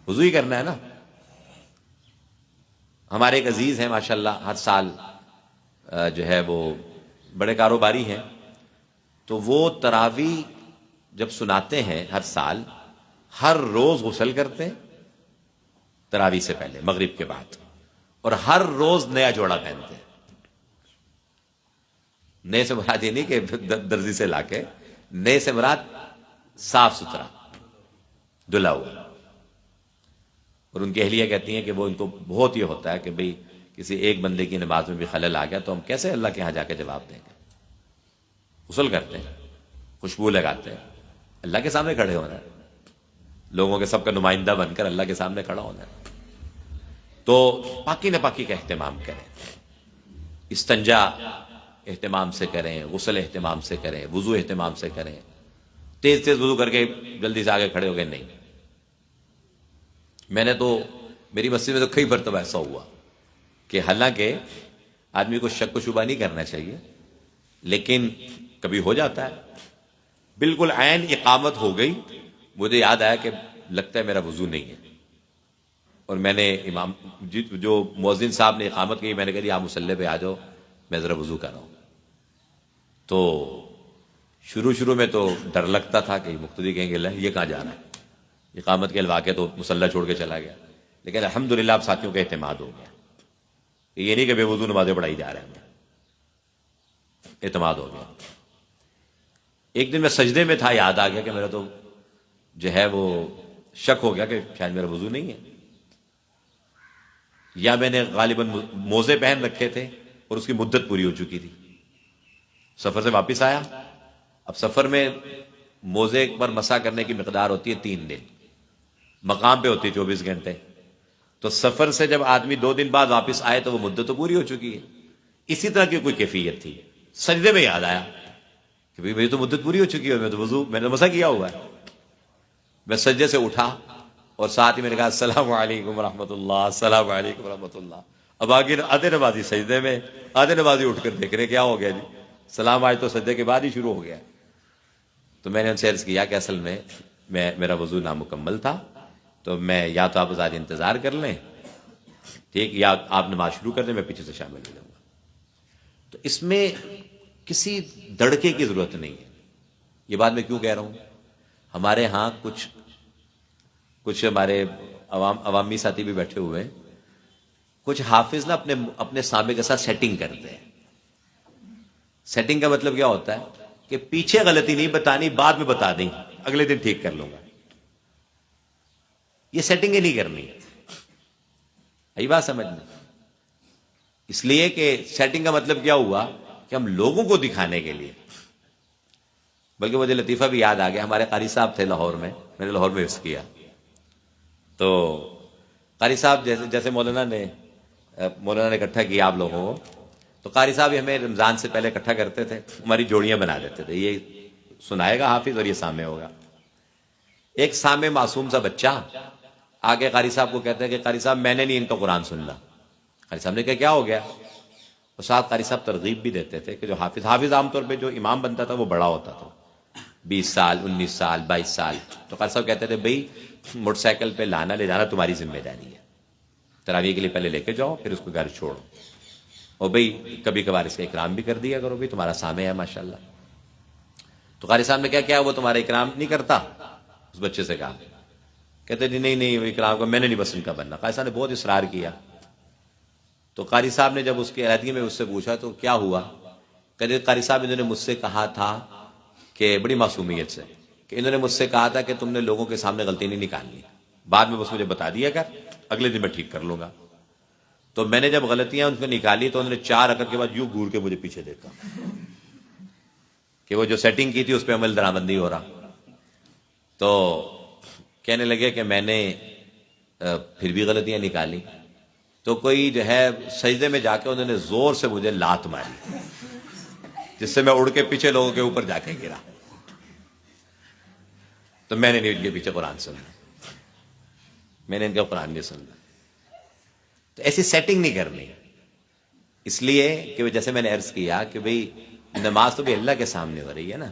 وضو ہی کرنا ہے نا. ہمارے ایک عزیز ہیں ماشاءاللہ، ہر سال جو ہے وہ بڑے کاروباری ہیں، تو وہ تراویح جب سناتے ہیں ہر سال، ہر روز غسل کرتے ہیں تراویح سے پہلے مغرب کے بعد، اور ہر روز نیا جوڑا پہنتے ہیں. نئے سے مراد یہ نہیں کہ درزی سے لا کے، نئے سے مراد صاف ستھرا دھلا ہوا. اور ان کی اہلیہ کہتی ہیں کہ وہ ان کو بہت یہ ہوتا ہے کہ بھئی کسی ایک بندے کی نماز میں بھی خلل آ گیا تو ہم کیسے اللہ کے ہاں جا کے جواب دیں گے. غسل کرتے ہیں، خوشبو لگاتے ہیں، اللہ کے سامنے کھڑے ہونا ہے، لوگوں کے سب کا نمائندہ بن کر اللہ کے سامنے کھڑا ہونا ہے. تو پاکی ناپاکی کا اہتمام کریں، استنجا اہتمام سے کریں، غسل اہتمام سے کریں، وضو اہتمام سے کریں. تیز وضو کر کے جلدی سے آگے کھڑے ہو گئے نہیں. میں نے تو میری مسجد میں تو کئی مرتبہ ایسا ہوا کہ حالانکہ آدمی کو شک و شبہ نہیں کرنا چاہیے، لیکن کبھی ہو جاتا ہے. بالکل عین اقامت ہو گئی، مجھے یاد آیا کہ لگتا ہے میرا وضو نہیں ہے، اور میں نے امام جو مؤذن صاحب نے اقامت کی، میں نے کہا جی آپ مصلی پہ آ جاؤ، میں ذرا وضو کر رہا ہوں. تو شروع میں تو ڈر لگتا تھا کہ مقتدی کہیں گے یہ کہاں جا رہا ہے، اقامت کے الواقع تو مصلی چھوڑ کے چلا گیا. لیکن الحمدللہ اب ساتھیوں کا اعتماد ہو گیا، یہ نہیں کہ بے وضو نمازیں پڑھائی جا رہے ہیں، اعتماد ہو گیا. ایک دن میں سجدے میں تھا، یاد آ گیا کہ میرا تو جو ہے وہ شک ہو گیا کہ شاید میرا وضو نہیں ہے، یا میں نے غالباً موزے پہن رکھے تھے اور اس کی مدت پوری ہو چکی تھی. سفر سے واپس آیا، اب سفر میں موزے پر مسح کرنے کی مقدار ہوتی ہے 3 دن، مقام پہ ہوتی ہے 24 گھنٹے. تو سفر سے جب آدمی 2 دن بعد واپس آئے تو وہ مدت تو پوری ہو چکی ہے. اسی طرح کی کوئی کیفیت تھی. سجدے میں یاد آیا کہ بھئی میری تو مدت پوری ہو چکی ہے، میں نے مسح کیا ہوا ہے. میں سجدے سے اٹھا اور ساتھ ہی میں نے کہا السلام علیکم ورحمۃ اللہ، السلام علیکم ورحمۃ اللہ. اب آگے آدھے نمازی سجدے میں، آدھے نمازی اٹھ کر دیکھ رہے کیا ہو گیا جی، سلام آج تو سجدے کے بعد ہی شروع ہو گیا. تو میں نے ان سے عرض کیا کہ اصل میں میرا وضو نامکمل تھا، تو میں یا تو آپ ذرا انتظار کر لیں، ٹھیک، یا آپ نماز شروع کر دیں، میں پیچھے سے شامل ہو جاؤں گا. تو اس میں کسی دڑکے کی ضرورت نہیں ہے. یہ بات میں کیوں کہہ رہا ہوں؟ ہمارے ہاں کچھ ہمارے عوامی ساتھی بھی بیٹھے ہوئے ہیں، کچھ حافظ نا اپنے سامع کے ساتھ سیٹنگ کرتے ہیں. سیٹنگ کا مطلب کیا ہوتا ہے کہ پیچھے غلطی نہیں بتانی، بعد میں بتا دیں، اگلے دن ٹھیک کر لوں گا. یہ سیٹنگ ہی نہیں کرنی. یہی بات سمجھنا. اس لیے کہ سیٹنگ کا مطلب کیا ہوا کہ ہم لوگوں کو دکھانے کے لیے. بلکہ مجھے لطیفہ بھی یاد آ گیا. ہمارے قاری صاحب تھے لاہور میں، میں نے لاہور میں حفظ کیا. تو قاری صاحب جیسے مولانا نے اکٹھا کیا آپ لوگوں کو، تو قاری صاحب ہمیں رمضان سے پہلے اکٹھا کرتے تھے، ہماری جوڑیاں بنا دیتے تھے. یہ سنائے گا حافظ اور یہ سامع ہوگا. ایک سامع معصوم سا بچہ آگے قاری صاحب کو کہتا ہے کہ قاری صاحب میں نے نہیں ان کا قرآن سننا. قاری صاحب نے کہا کیا ہو گیا؟ اور ساتھ قاری صاحب ترغیب بھی دیتے تھے کہ جو حافظ عام طور پہ جو امام بنتا تھا وہ بڑا ہوتا تھا، 20 سال 19 سال 22 سال. تو قاری صاحب کہتے تھے بھئی موٹر سائیکل پہ لانا لے جانا تمہاری ذمہ داری ہے، تراویح کے لیے پہلے لے کے جاؤ، پھر اس کو گھر چھوڑو، اور بھئی کبھی کبھار اس کا اکرام بھی کر دیا کرو، بھی تمہارا سامع ہے ماشاءاللہ. تو قاری صاحب نے کیا وہ تمہارا اکرام نہیں کرتا؟ اس بچے سے کہا. کہتے جی نہیں وہ اکرام کو میں نے نہیں بس ان کا بننا. قاری صاحب نے بہت اصرار کیا. تو قاری صاحب نے جب اس کی علیحدگی میں اس سے پوچھا تو کیا ہوا؟ کہتے قاری صاحب انہوں نے مجھ سے کہا تھا کہ بڑی معصومیت سے کہ انہوں نے مجھ سے کہا تھا کہ تم نے لوگوں کے سامنے غلطی نہیں نکالنی، بعد میں بس مجھے بتا دیا کر، اگلے دن میں ٹھیک کر لوں گا. تو میں نے جب غلطیاں ان کو نکالی تو انہوں نے 4 رکعت کے بعد یوں گور کے مجھے پیچھے دیکھا کہ وہ جو سیٹنگ کی تھی اس پہ عمل درآمد نہیں ہو رہا. تو کہنے لگے کہ میں نے پھر بھی غلطیاں نکالی. تو کوئی جو ہے سجدے میں جا کے انہوں نے زور سے مجھے لات ماری، جس سے میں اڑ کے پیچھے لوگوں کے اوپر جا کے گرا. تو میں نے نہیں ان کے پیچھے قرآن سنا، میں نے ان کا قرآن نہیں سننا. تو ایسی سیٹنگ نہیں کرنی. اس لیے کہ جیسے میں نے عرض کیا کہ بھئی نماز تو بھی اللہ کے سامنے ہو رہی ہے نا.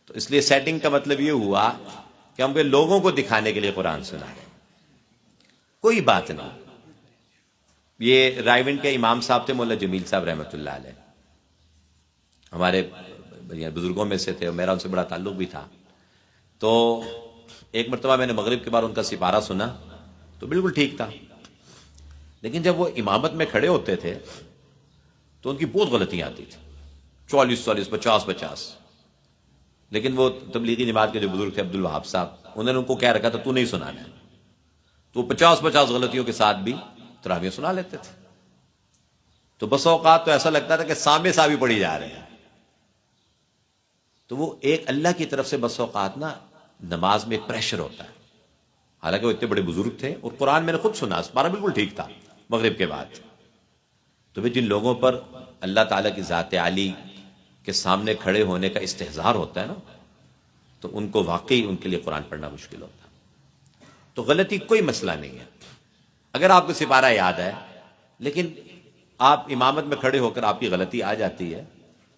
تو اس لیے سیٹنگ کا مطلب یہ ہوا کہ ہم لوگوں کو دکھانے کے لیے قرآن سنا رہے، کوئی بات نہیں. یہ رائیونڈ کے امام صاحب تھے مولا جمیل صاحب رحمۃ اللہ علیہ، ہمارے بزرگوں میں سے تھے اور میرا ان سے بڑا تعلق بھی تھا. تو ایک مرتبہ میں نے مغرب کے بعد ان کا سپارہ سنا تو بالکل ٹھیک تھا، لیکن جب وہ امامت میں کھڑے ہوتے تھے تو ان کی بہت غلطیاں آتی تھی، 40 50. لیکن وہ تبلیغی جماعت کے جو بزرگ تھے عبد الوہاب صاحب، انہوں نے ان کو کہہ رکھا تھا تو نہیں سنانا ہے. تو 50 غلطیوں کے ساتھ بھی تراویح سنا لیتے تھے. تو بس اوقات تو ایسا لگتا تھا کہ سامنے صاحب ہی پڑھی جا رہے ہیں. تو وہ ایک اللہ کی طرف سے بس اوقات نا نماز میں پریشر ہوتا ہے. حالانکہ وہ اتنے بڑے بزرگ تھے اور قرآن میں نے خود سنا، ہمارا بالکل ٹھیک تھا مغرب کے بعد. تو پھر جن لوگوں پر اللہ تعالیٰ کی ذات عالی کے سامنے کھڑے ہونے کا استحضار ہوتا ہے نا، تو ان کو واقعی ان کے لیے قرآن پڑھنا مشکل ہوتا ہے. تو غلطی کوئی مسئلہ نہیں ہے. اگر آپ کو سپارہ یاد ہے لیکن آپ امامت میں کھڑے ہو کر آپ کی غلطی آ جاتی ہے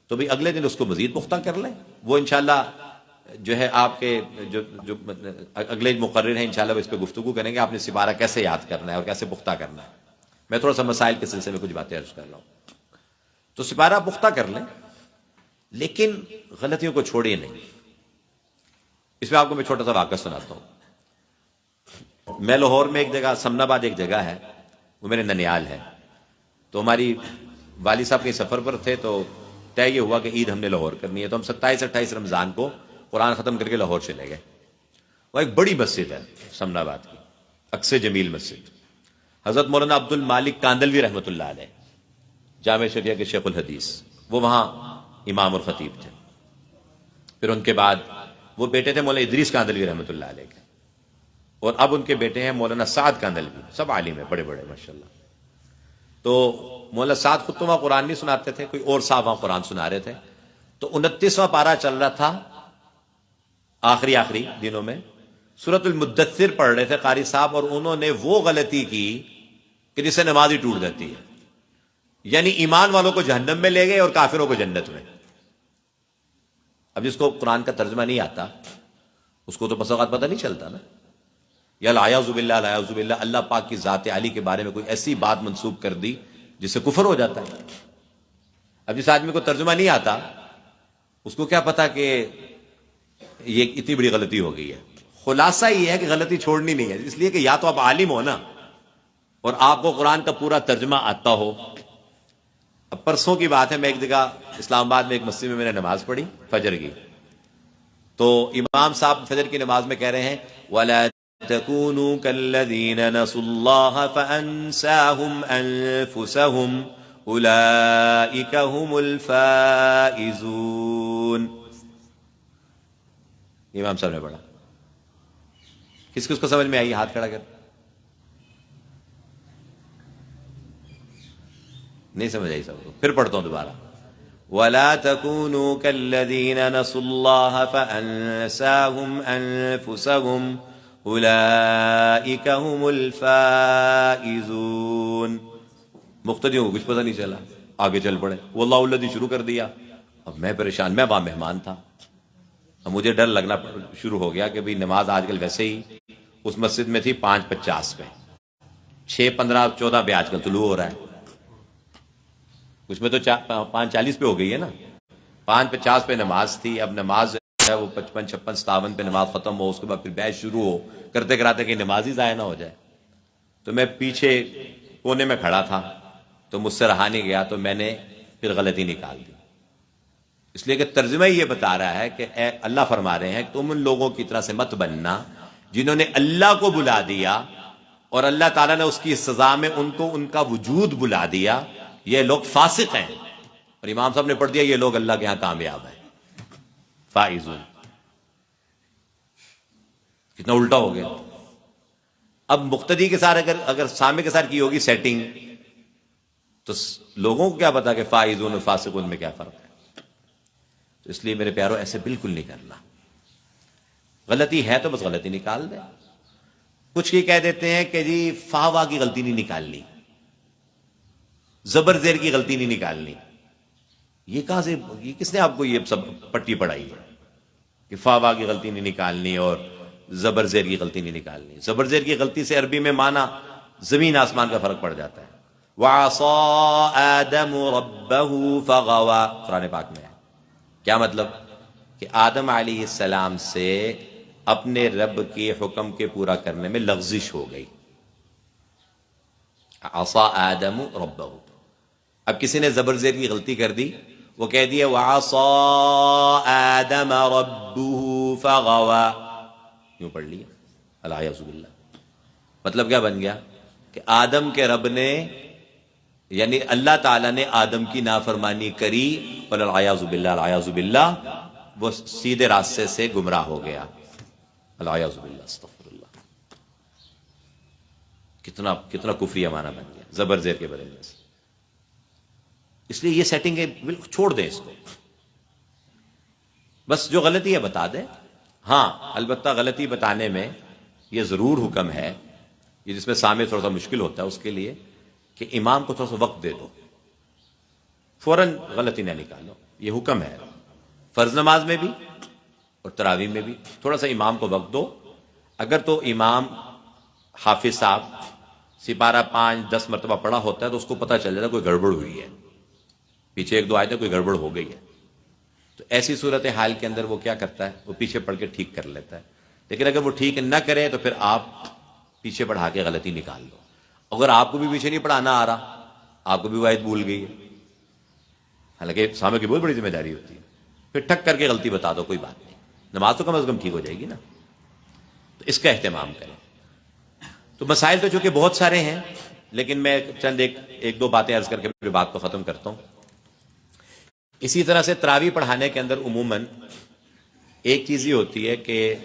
تو بھی اگلے دن اس کو مزید پختہ کر لیں. وہ انشاءاللہ جو ہے آپ کے جو اگلے مقرر ہیں انشاءاللہ وہ اس پہ گفتگو کریں گے آپ نے سپارہ کیسے یاد کرنا ہے اور کیسے پختہ کرنا ہے. میں تھوڑا سا مسائل کے سلسلے میں کچھ باتیں عرض کر رہا ہوں. تو سپارہ پختہ کر لیں لیکن غلطیوں کو چھوڑیے نہیں. اس میں آپ کو میں چھوٹا سا واقعہ سناتا ہوں. میں لاہور میں ایک جگہ سمنا آباد ایک جگہ ہے، وہ میرے ننیال ہے. تو ہماری والد صاحب کے سفر پر تھے تو طے یہ ہوا کہ عید ہم نے لاہور کرنی ہے. تو ہم 27-28 رمضان کو قرآن ختم کر کے لاہور چلے گئے. وہ ایک بڑی مسجد ہے سمنا آباد کی، اکس جمیل مسجد. حضرت مولانا عبد المالک کاندلوی رحمۃ اللہ علیہ، جامع شریعہ کے شیخ الحدیث، وہ وہاں امام اور خطیب تھے. پھر ان کے بعد وہ بیٹے تھے مولانا ادریس کاندلوی رحمۃ اللہ علیہ کے، اور اب ان کے بیٹے ہیں مولانا سعد کاندلوی، سب عالم ہیں بڑے بڑے ماشاءاللہ. تو مولانا سعد خود تو وہاں قرآن نہیں سناتے تھے، کوئی اور صاحب وہاں قرآن سنا رہے تھے. تو 29واں پارہ چل رہا تھا، آخری دنوں میں سورۃ المدثر پڑھ رہے تھے قاری صاحب، اور انہوں نے وہ غلطی کی کہ جس سے نماز ہی ٹوٹ جاتی ہے. یعنی ایمان والوں کو جہنم میں لے گئے اور کافروں کو جنت میں. اب جس کو قرآن کا ترجمہ نہیں آتا اس کو تو بس اوقات پتہ نہیں چلتا نا. یا العیاذ باللہ العیاذ باللہ، اللہ پاک کی ذات عالی کے بارے میں کوئی ایسی بات منسوب کر دی جس سے کفر ہو جاتا ہے. اب جس آدمی کو ترجمہ نہیں آتا اس کو کیا پتا کہ یہ اتنی بڑی غلطی ہو گئی ہے. خلاصہ یہ ہے کہ غلطی چھوڑنی نہیں ہے، اس لیے کہ یا تو آپ عالم ہو نا اور آپ کو قرآن کا پورا ترجمہ آتا ہو. اب پرسوں کی بات ہے، میں ایک جگہ اسلام آباد میں ایک مسجد میں نے نماز پڑھی فجر کی، تو امام صاحب فجر کی نماز میں کہہ رہے ہیں وَلَا تَكُونُوا كَالَّذِينَ نَسُوا اللَّهَ فَأَنسَاهُمْ أَنفُسَهُمْ أُولَئِكَ هُمُ الْفَائِزُونَ. امام صاحب نے پڑھا. کس کس کو سمجھ میں آئی؟ ہاتھ کھڑا کر. نہیں سمجھ آئی سب کو؟ پھر پڑھتا ہوں دوبارہ. وَلَا تَكُونُوا كَالَّذِينَ نَسُوا اللَّهَ فَأَنسَاهُمْ أَنفُسَهُمْ أُولَئِكَ هُمُ الْفَائِزُونَ. مقتدیوں کو کچھ پتہ نہیں چلا، آگے چل پڑے. واللہ الذی شروع کر دیا. اب میں پریشان، میں وہاں مہمان تھا. اب مجھے ڈر لگنا شروع ہو گیا کہ بھئی نماز آج کل ویسے ہی اس مسجد میں تھی 5:50 پہ، 6:15 14 پہ آج کل طلوع ہو رہا ہے. اس میں تو 5:40 پہ ہو گئی ہے نا. 5:50 پہ نماز تھی. اب نماز جو ہے وہ 55 56 57 پہ نماز ختم ہو، اس کے بعد پھر بحث شروع ہو، کرتے کراتے کہ نماز ہی ضائع نہ ہو جائے. تو میں پیچھے کونے میں کھڑا تھا تو مجھ سے رہا نہیں گیا، تو میں نے پھر غلطی نکال دی. اس لیے کہ ترجمہ یہ بتا رہا ہے کہ اے اللہ فرما رہے ہیں کہ تم ان لوگوں کی طرح سے مت بننا جنہوں نے اللہ کو بلا دیا اور اللہ تعالیٰ نے اس کی سزا میں ان کو ان کا وجود بلا دیا. یہ لوگ فاسق ہیں. اور امام صاحب نے پڑھ دیا یہ لوگ اللہ کے ہاں کامیاب ہیں، فائزون. کتنا الٹا ہو گیا. اب مقتدی کے ساتھ اگر سامع کے ساتھ کی ہوگی سیٹنگ تو لوگوں کو کیا پتا کہ فائزون اور فاسقون میں کیا فرق ہے. تو اس لیے میرے پیاروں ایسے بالکل نہیں کرنا. غلطی ہے تو بس غلطی نکال دیں. کچھ یہ کہہ دیتے ہیں کہ جی فاوا کی غلطی نہیں نکالنی، زبر زیر کی غلطی نہیں نکالنی. یہ کہاں سے، یہ کس نے آپ کو یہ سب پٹی پڑھائی ہے کہ فاوا کی غلطی نہیں نکالنی اور زبر زیر کی غلطی نہیں نکالنی؟ زبر زیر کی غلطی سے عربی میں معنی زمین آسمان کا فرق پڑ جاتا ہے. وَعَصَىٰ آدَمُ رَبَّهُ فَغَوَىٰ قرآن پاک میں ہے. کیا مطلب؟ کہ آدم علیہ السلام سے اپنے رب کے حکم کے پورا کرنے میں لغزش ہو گئی. عصا آدم ربہ. اب کسی نے زبر زیر کی غلطی کر دی، وہ کہہ دیا وعصا آدم ربہ فغوا، یوں پڑھ لیا. العیاذ باللہ. مطلب کیا بن گیا کہ آدم کے رب نے یعنی اللہ تعالیٰ نے آدم کی نافرمانی کری، العیاذ باللہ العیاذ باللہ، وہ سیدھے راستے سے گمراہ ہو گیا. العیاذ باللہ استغفر اللہ. کتنا کفری معنی بن گیا زبر زیر کے بدلے سے. اس لیے یہ سیٹنگ ہے، بالکل چھوڑ دیں اس کو. بس جو غلطی ہے بتا دیں. ہاں البتہ غلطی بتانے میں یہ ضرور حکم ہے، یہ جس میں سامع تھوڑا سا مشکل ہوتا ہے اس کے لیے، کہ امام کو تھوڑا سا وقت دے دو، فوراً غلطی نہ نکالو. یہ حکم ہے فرض نماز میں بھی اور تراویح میں بھی. تھوڑا سا امام کو وقت دو. اگر تو امام حافظ صاحب سپارہ 5-10 مرتبہ پڑھا ہوتا ہے تو اس کو پتہ چل جاتا ہے کوئی گڑبڑ ہوئی ہے، پیچھے 1-2 آیتیں کوئی گڑبڑ ہو گئی ہے. تو ایسی صورت حال کے اندر وہ کیا کرتا ہے، وہ پیچھے پڑھ کے ٹھیک کر لیتا ہے. لیکن اگر وہ ٹھیک نہ کرے تو پھر آپ پیچھے پڑھا کے غلطی نکال دو. اگر آپ کو بھی پیچھے نہیں پڑھانا آ رہا، آپ کو بھی وہ آیت بھول گئی ہے، حالانکہ سامع کی بہت بڑی ذمہ داری ہوتی ہے، پھر ٹھک کر کے غلطی بتا دو، کوئی بات نہیں، نماز تو کم از کم ٹھیک ہو جائے گی نا. تو اس کا اہتمام کریں. تو مسائل تو چونکہ بہت سارے ہیں، لیکن میں چند ایک دو باتیں عرض کر کے پھر بات کو ختم کرتا ہوں. اسی طرح سے تراویح پڑھانے کے اندر عموماً ایک چیز یہ ہوتی ہے کہ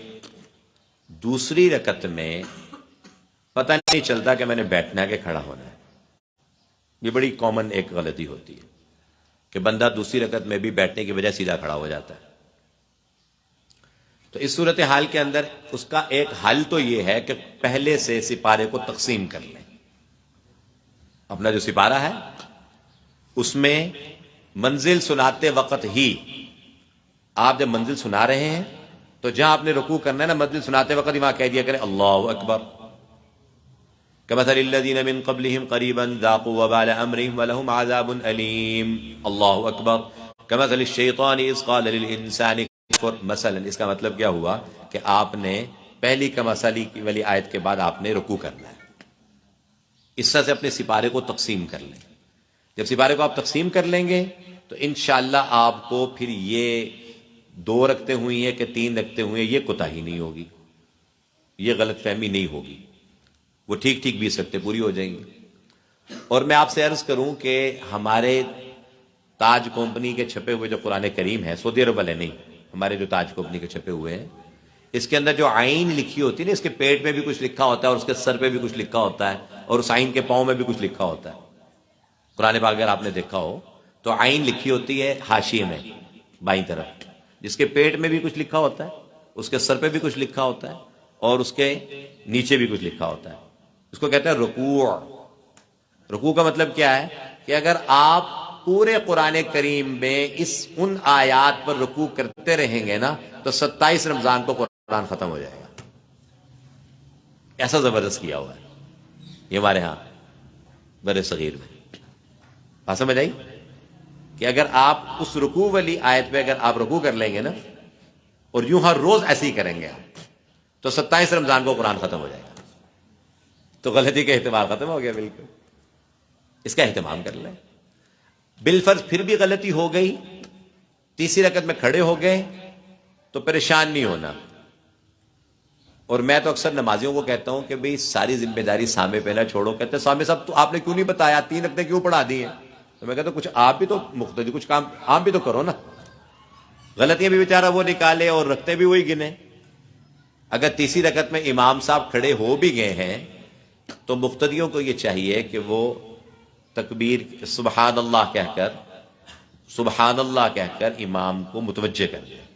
دوسری رکعت میں پتہ نہیں چلتا کہ میں نے بیٹھنا ہے کہ کھڑا ہونا ہے. یہ بڑی کامن ایک غلطی ہوتی ہے کہ بندہ دوسری رکعت میں بھی بیٹھنے کی وجہ سیدھا کھڑا ہو جاتا ہے. تو اس صورتحال کے اندر اس کا ایک حل تو یہ ہے کہ پہلے سے سپارے کو تقسیم کر لیں. اپنا جو سپارہ ہے اس میں منزل سناتے وقت ہی آپ جب منزل سنا رہے ہیں تو جہاں آپ نے رکوع کرنا ہے نا، منزل سناتے وقت ہی وہاں کہہ دیا کریں اللہ اکبر، كمثل الذين من قبلهم قريبا ذاقوا وبال امرهم ولهم عذاب اليم، اللہ اکبر، كمثل الشيطان اذ قال للانسان اكفر، مثلا اس کا مطلب کیا ہوا کہ آپ نے پہلی کمثلی والی آیت کے بعد آپ نے رکوع کرنا ہے۔ اس طرح سے اپنے سپارے کو تقسیم کر لیں۔ جب سپارے کو آپ تقسیم کر لیں گے تو انشاءاللہ آپ کو پھر یہ 2 رکھتے ہوئی ہیں کہ 3 رکھتے ہوئے یہ کوتاہی نہیں ہوگی، یہ غلط فہمی نہیں ہوگی، وہ ٹھیک ٹھیک 20 رکھتے پوری ہو جائیں گی۔ اور میں آپ سے عرض کروں کہ ہمارے تاج کمپنی کے چھپے ہوئے جو قرآن کریم ہے، سعودی عرب والے نہیں، ہمارے جو تاج کمپنی کے چھپے ہوئے ہیں، اس کے اندر جو عین لکھی ہوتی ہے نا، اس کے پیٹ میں بھی کچھ لکھا ہوتا ہے اور اس کے سر پہ بھی کچھ لکھا ہوتا ہے اور اس عین کے پاؤں میں بھی کچھ لکھا ہوتا ہے۔ قرآن پاک اگر آپ نے دیکھا ہو تو عین لکھی ہوتی ہے حاشیے میں بائیں طرف، جس کے پیٹ میں بھی کچھ لکھا ہوتا ہے، اس کے سر پہ بھی کچھ لکھا ہوتا ہے اور اس کے نیچے بھی کچھ لکھا ہوتا ہے۔ اس کو کہتے ہیں رکوع۔ رکوع کا مطلب کیا ہے کہ اگر آپ پورے قرآن کریم میں ان آیات پر رکوع کرتے رہیں گے نا تو 27 رمضان کو قرآن ختم ہو جائے گا۔ ایسا زبردست کیا ہوا ہے یہ ہمارے ہاں بر صغیر میں۔ بات سمجھ آئی کہ اگر آپ اس رکوع والی آیت پہ اگر آپ رکوع کر لیں گے نا اور یوں ہر روز ایسے ہی کریں گے آپ تو 27 رمضان کو قرآن ختم ہو جائے گا۔ تو غلطی کا احتمال ختم ہو گیا بالکل۔ اس کا اہتمام کر لیں۔ بالفرض پھر بھی غلطی ہو گئی، تیسری رکعت میں کھڑے ہو گئے تو پریشان نہیں ہونا۔ اور میں تو اکثر نمازیوں کو کہتا ہوں کہ بھئی ساری ذمہ داری سامع پہ نہ چھوڑو۔ کہتے ہیں سامع صاحب تو آپ نے کیوں نہیں بتایا، 3 رکعتیں کیوں پڑھا دی ہیں؟ تو میں کہتا ہوں کچھ آپ بھی تو مقتدی، کچھ کام آپ بھی تو کرو نا۔ غلطیاں بھی بیچارہ وہ نکالے اور رکھتے بھی وہی گنے۔ اگر تیسری رکعت میں امام صاحب کھڑے ہو بھی گئے ہیں تو مقتدیوں کو یہ چاہیے کہ وہ تکبیر سبحان اللہ کہہ کر امام کو متوجہ کر دیں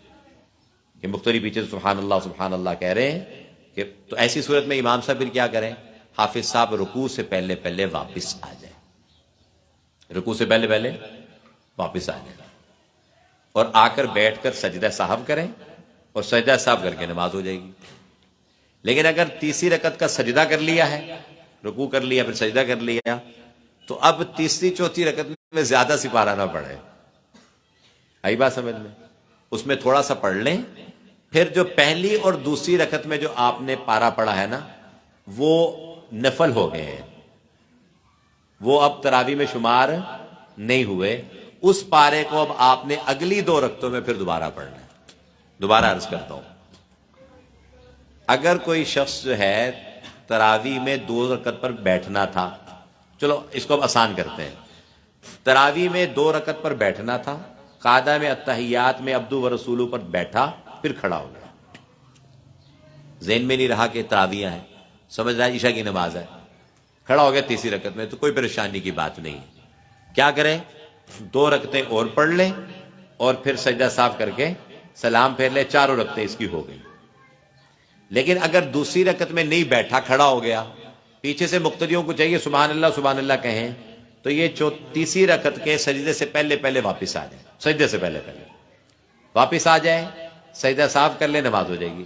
کہ مقتدی پیچھے سبحان اللہ کہہ رہے ہیں کہ تو ایسی صورت میں امام صاحب پھر کیا کریں؟ حافظ صاحب رکوع سے پہلے پہلے واپس آ جائیں، رکوع سے پہلے پہلے واپس آ جائیں اور آ کر بیٹھ کر سجدہ سہو کریں اور سجدہ سہو کر کے نماز ہو جائے گی۔ لیکن اگر تیسری رکعت کا سجدہ کر لیا ہے، رکوع کر لیا پھر سجدہ کر لیا، تو اب تیسری چوتھی رکعت میں زیادہ سپارہ نہ پڑھے۔ آئی بات سمجھ میں؟ اس میں تھوڑا سا پڑھ لیں، پھر جو پہلی اور دوسری رکعت میں جو آپ نے پارا پڑھا ہے نا وہ نفل ہو گئے ہیں، وہ اب تراویح میں شمار نہیں ہوئے۔ اس پارے کو اب آپ نے اگلی 2 رکعتوں میں پھر دوبارہ پڑھنا ہے۔ دوبارہ عرض کرتا ہوں، اگر کوئی شخص جو ہے تراویح میں 2 رکعت پر بیٹھنا تھا، چلو اس کو اب آسان کرتے ہیں، تراویح میں 2 رکعت پر بیٹھنا تھا، قعدہ میں اتحیات میں عبدو و رسولو پر بیٹھا، پھر کھڑا ہو گیا، ذہن میں نہیں رہا کہ تراویح ہے، سمجھ رہا ہے عشاء کی نماز ہے، کھڑا ہو گیا تیسری رکعت میں، تو کوئی پریشانی کی بات نہیں۔ کیا کریں؟ 2 رکعتیں اور پڑھ لیں اور پھر سجدہ صاف کر کے سلام پھیر لیں، 4 رکعتیں اس کی ہو گئی۔ لیکن اگر دوسری رکعت میں نہیں بیٹھا، کھڑا ہو گیا، پیچھے سے مقتدیوں کو چاہیے سبحان اللہ کہیں، تو یہ تیسری رکعت کے سجدے سے پہلے پہلے واپس آ جائیں، سجدے سے پہلے پہلے واپس آ جائیں، سجدہ صاف کر لیں، نماز ہو جائے گی۔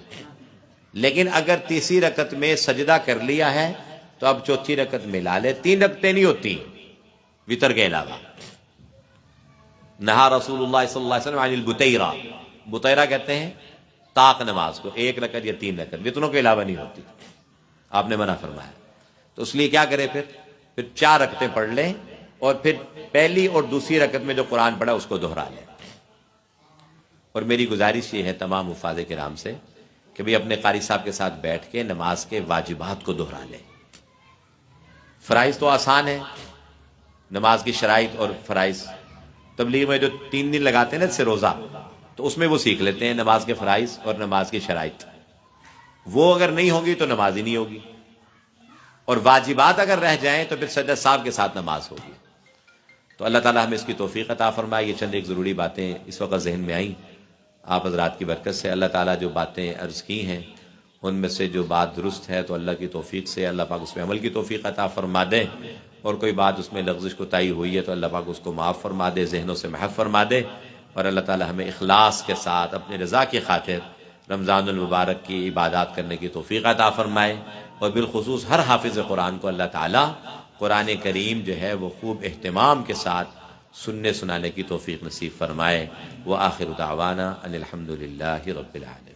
لیکن اگر تیسری رکعت میں سجدہ کر لیا ہے تو اب چوتھی رکعت ملا لے، 3 رکعتیں نہیں ہوتی وتر کے علاوہ۔ نہا رسول اللہ صلی اللہ علیہ وسلم عن البتیرہ، بتیرہ کہتے ہیں طاق نماز کو، 1 رکعت یا 3 رکعت، وتروں کے علاوہ نہیں ہوتی، آپ نے منع فرمایا۔ تو اس لیے کیا کرے؟ پھر 4 رکعتیں پڑھ لیں اور پھر پہلی اور دوسری رکعت میں جو قرآن پڑھا اس کو دہرا لیں۔ اور میری گزارش یہ ہے تمام حفاظ کرام سے کہ بھی اپنے قاری صاحب کے ساتھ بیٹھ کے نماز کے واجبات کو دہرا لیں۔ فرائض تو آسان ہے، نماز کی شرائط اور فرائض تبلیغ میں جو 3 دن لگاتے ہیں نا، سے روزہ، تو اس میں وہ سیکھ لیتے ہیں نماز کے فرائض اور نماز کی شرائط۔ وہ اگر نہیں ہوگی تو نماز ہی نہیں ہوگی، اور واجبات اگر رہ جائیں تو پھر سجدہ صاحب کے ساتھ نماز ہوگی۔ تو اللہ تعالیٰ ہمیں اس کی توفیق عطا فرمائے۔ یہ چند ایک ضروری باتیں اس وقت ذہن میں آئیں آپ حضرات کی برکت سے۔ اللہ تعالیٰ جو باتیں عرض کی ہیں ان میں سے جو بات درست ہے تو اللہ کی توفیق سے اللہ پاک اس میں عمل کی توفیق عطا فرما دیں، اور کوئی بات اس میں لغزش کوتاہی ہوئی ہے تو اللہ پاک اس کو معاف فرما دے، ذہنوں سے محو فرما دے، اور اللہ تعالی ہمیں اخلاص کے ساتھ اپنی رضا کی خاطر رمضان المبارک کی عبادات کرنے کی توفیق عطا فرمائے، اور بالخصوص ہر حافظ قرآن کو اللہ تعالی قرآن کریم جو ہے وہ خوب اہتمام کے ساتھ سننے سنانے کی توفیق نصیب فرمائے۔ وآخر دعوانا ان الحمد للہ رب العالمین۔